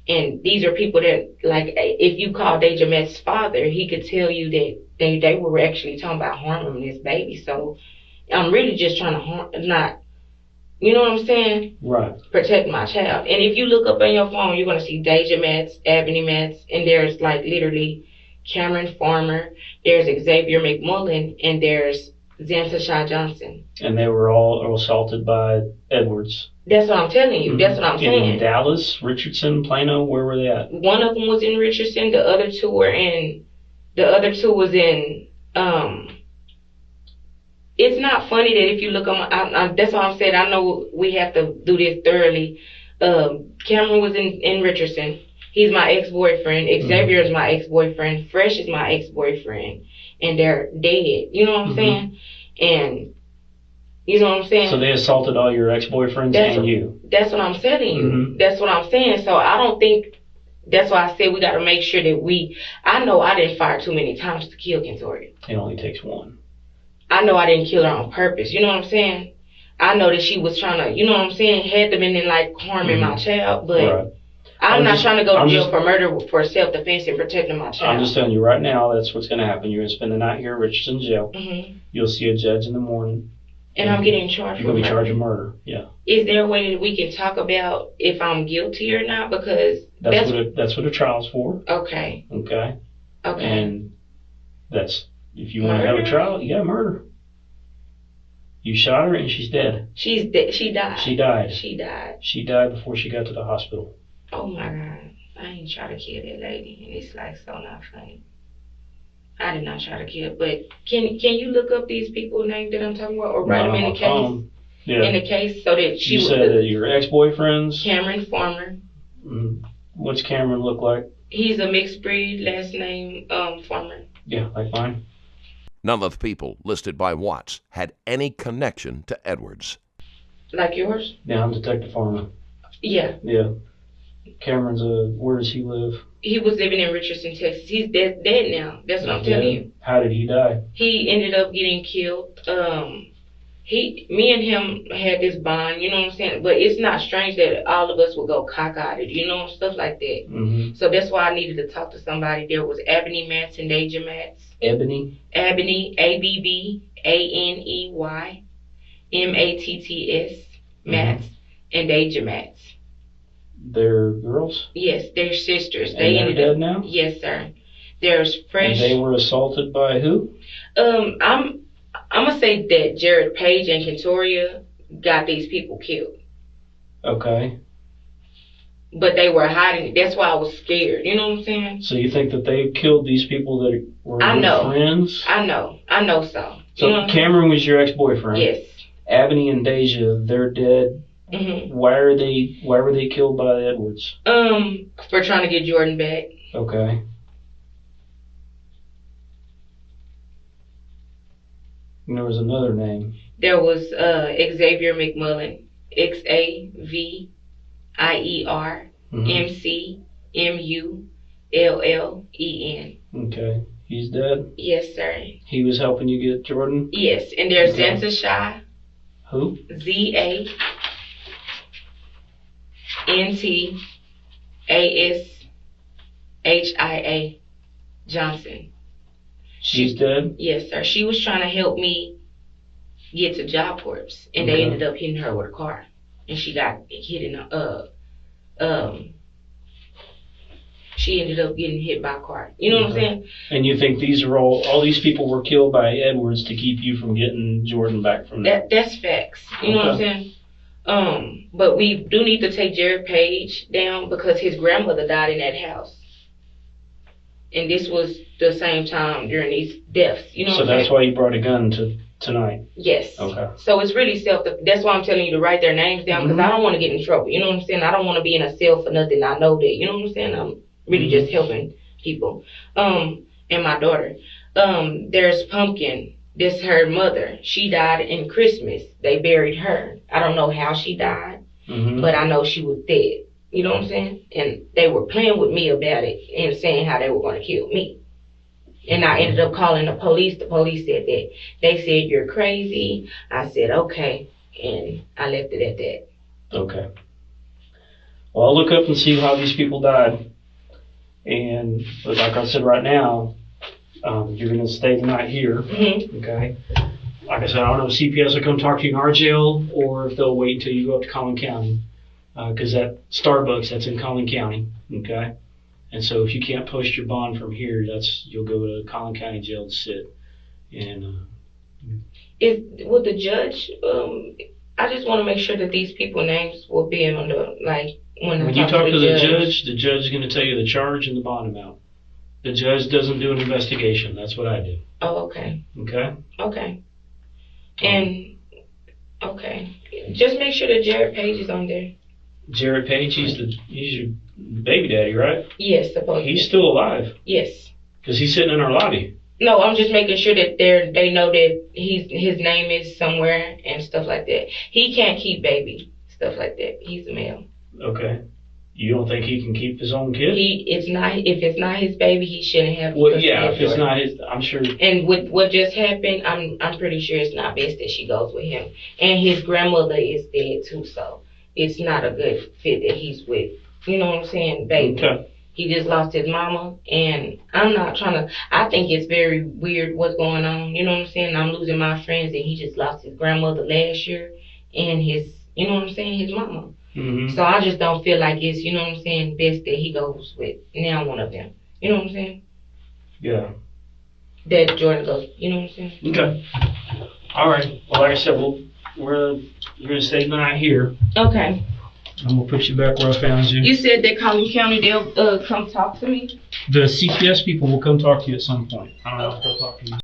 and these are people that, like, if you call Deja Matz's father, he could tell you that they were actually talking about harming this baby. So I'm really just trying to you know what I'm saying? Right. Protect my child. And if you look up on your phone, you're going to see Deja Matz, Ebony Matz, and there's like literally Cameron Farmer, there's Xavier McMullen, and there's Xanta Shaw Johnson. And they were all assaulted by Edwards. That's what I'm telling you. That's what I'm saying. In Dallas, Richardson, Plano, where were they at? One of them was in Richardson. The other two was in, it's not funny that if you look on, that's what I'm saying. I know we have to do this thoroughly. Cameron was in Richardson. He's my ex-boyfriend. Xavier is my ex-boyfriend. Fresh is my ex-boyfriend. And they're dead. You know what I'm saying? And, you know what I'm saying? So they assaulted all your ex-boyfriends and you. That's what I'm telling you. That's what I'm saying. So I don't think, that's why I said we got to make sure that I know I didn't fire too many times to kill Kentoria. It only takes one. I know I didn't kill her on purpose. You know what I'm saying? I know that she was trying to, you know what I'm saying, had them in like harming my child, but I'm not trying to go to jail for murder for self-defense and protecting my child. I'm just telling you right now, that's what's going to happen. You're going to spend the night here at Richardson Jail. You'll see a judge in the morning. And I'm getting charged with murder. You're going to be charged with murder, Is there a way that we can talk about if I'm guilty or not? Because that's what a trial's for. Okay. Okay. Okay. And that's, if you want to have a trial, you got to murder. You shot her and she's dead. She's dead. She died. She died. She died. She died before she got to the hospital. Oh my God. I ain't try to kill that lady. And it's like so not funny. I did not try to kill. But can you look up these people's names that I'm talking about or write them in the case? Yeah. In the case so that you said that your ex-boyfriends? Cameron Farmer. What's Cameron look like? He's a mixed breed, last name Farmer. Yeah, like mine. None of the people listed by Watts had any connection to Edwards. Like yours? Yeah, I'm Detective Farmer. Yeah. Yeah. Cameron's where does he live? He was living in Richardson, Texas. He's dead now. That's what I'm telling you. How did he die? He ended up getting killed. Me and him had this bond, you know what I'm saying? But it's not strange that all of us would go cockeyed, you know, stuff like that. So that's why I needed to talk to somebody. There was Ebony Matz and Deja Matz. Ebony? Ebony, ABBANEY, MATTS, Matz, and Deja Matz. They're girls? Yes, they're sisters. And they're dead now? Yes, sir. There's Fresh. And they were assaulted by who? I'm gonna say that Jared Page and Kentoria got these people killed. Okay. But they were hiding. That's why I was scared. You know what I'm saying? So you think that they killed these people that were friends? I know so. So you know Cameron was your ex-boyfriend? Yes. Ebony and Deja, they're dead. Why were they killed by Edwards? For trying to get Jordan back. Okay. And there was another name. There was Xavier McMullen, XAVIER MCMULLEN. Okay. He's dead? Yes, sir. He was helping you get Jordan? Yes, and there's Okay. Zanta Shah. Who? ZANTASHIA Johnson. She's dead? Yes, sir. She was trying to help me get to Job Corps, and they Okay. ended up hitting her with a car, and she got hit in she ended up getting hit by a car. You know what I'm saying? And you think these are all these people were killed by Edwards to keep you from getting Jordan back from that? That's facts. You know what I'm saying? But we do need to take Jared Page down because his grandmother died in that house. And this was the same time during these deaths. You know what I'm saying? So that's why you brought a gun to tonight? Yes. Okay. So it's really that's why I'm telling you to write their names down because I don't want to get in trouble. You know what I'm saying? I don't want to be in a cell for nothing. I know that. You know what I'm saying? I'm really just helping people. And my daughter. There's Pumpkin. This her mother. She died in Christmas. They buried her. I don't know how she died, but I know she was dead. You know what I'm saying? And they were playing with me about it and saying how they were going to kill me. And I ended up calling the police. The police said that. They said, you're crazy. I said, okay. And I left it at that. Okay. Well, I'll look up and see how these people died. And but like I said right now, you're going to stay the night here. Okay. Like I said, I don't know if CPS will come talk to you in our jail or if they'll wait until you go up to Collin County. Because that Starbucks, that's in Collin County. Okay. And so if you can't post your bond from here, you'll go to Collin County Jail to sit. And With the judge, I just want to make sure that these people's names will be on the, like, when you talk to the judge is going to tell you the charge and the bond amount. The judge doesn't do an investigation. That's what I do. Oh, okay. Okay? Okay. And, okay. Just make sure that Jared Page is on there. Jared Page, he's your baby daddy, right? Yes, supposedly. He's still alive. Yes. Because he's sitting in our lobby. No, I'm just making sure that they know that his name is somewhere and stuff like that. He can't keep baby, stuff like that. He's a male. Okay. You don't think he can keep his own kid? If it's not his baby, he shouldn't have. Well, yeah, if it's not his, I'm sure. And with what just happened, I'm pretty sure it's not best that she goes with him. And his grandmother is dead too, so it's not a good fit that he's with. You know what I'm saying, baby? Okay. He just lost his mama, and I'm not trying to. I think it's very weird what's going on. You know what I'm saying? I'm losing my friends, and he just lost his grandmother last year, and his, you know what I'm saying, his mama. So I just don't feel like it's, you know what I'm saying, best that he goes with now one of them. You know what I'm saying? Yeah. That Jordan goes, you know what I'm saying? Okay. All right. Well, like I said, you're going to stay the night here. Okay. I'm going to put you back where I found you. You said that Collin County, they'll come talk to me? The CPS people will come talk to you at some point. I don't know if they'll talk to you.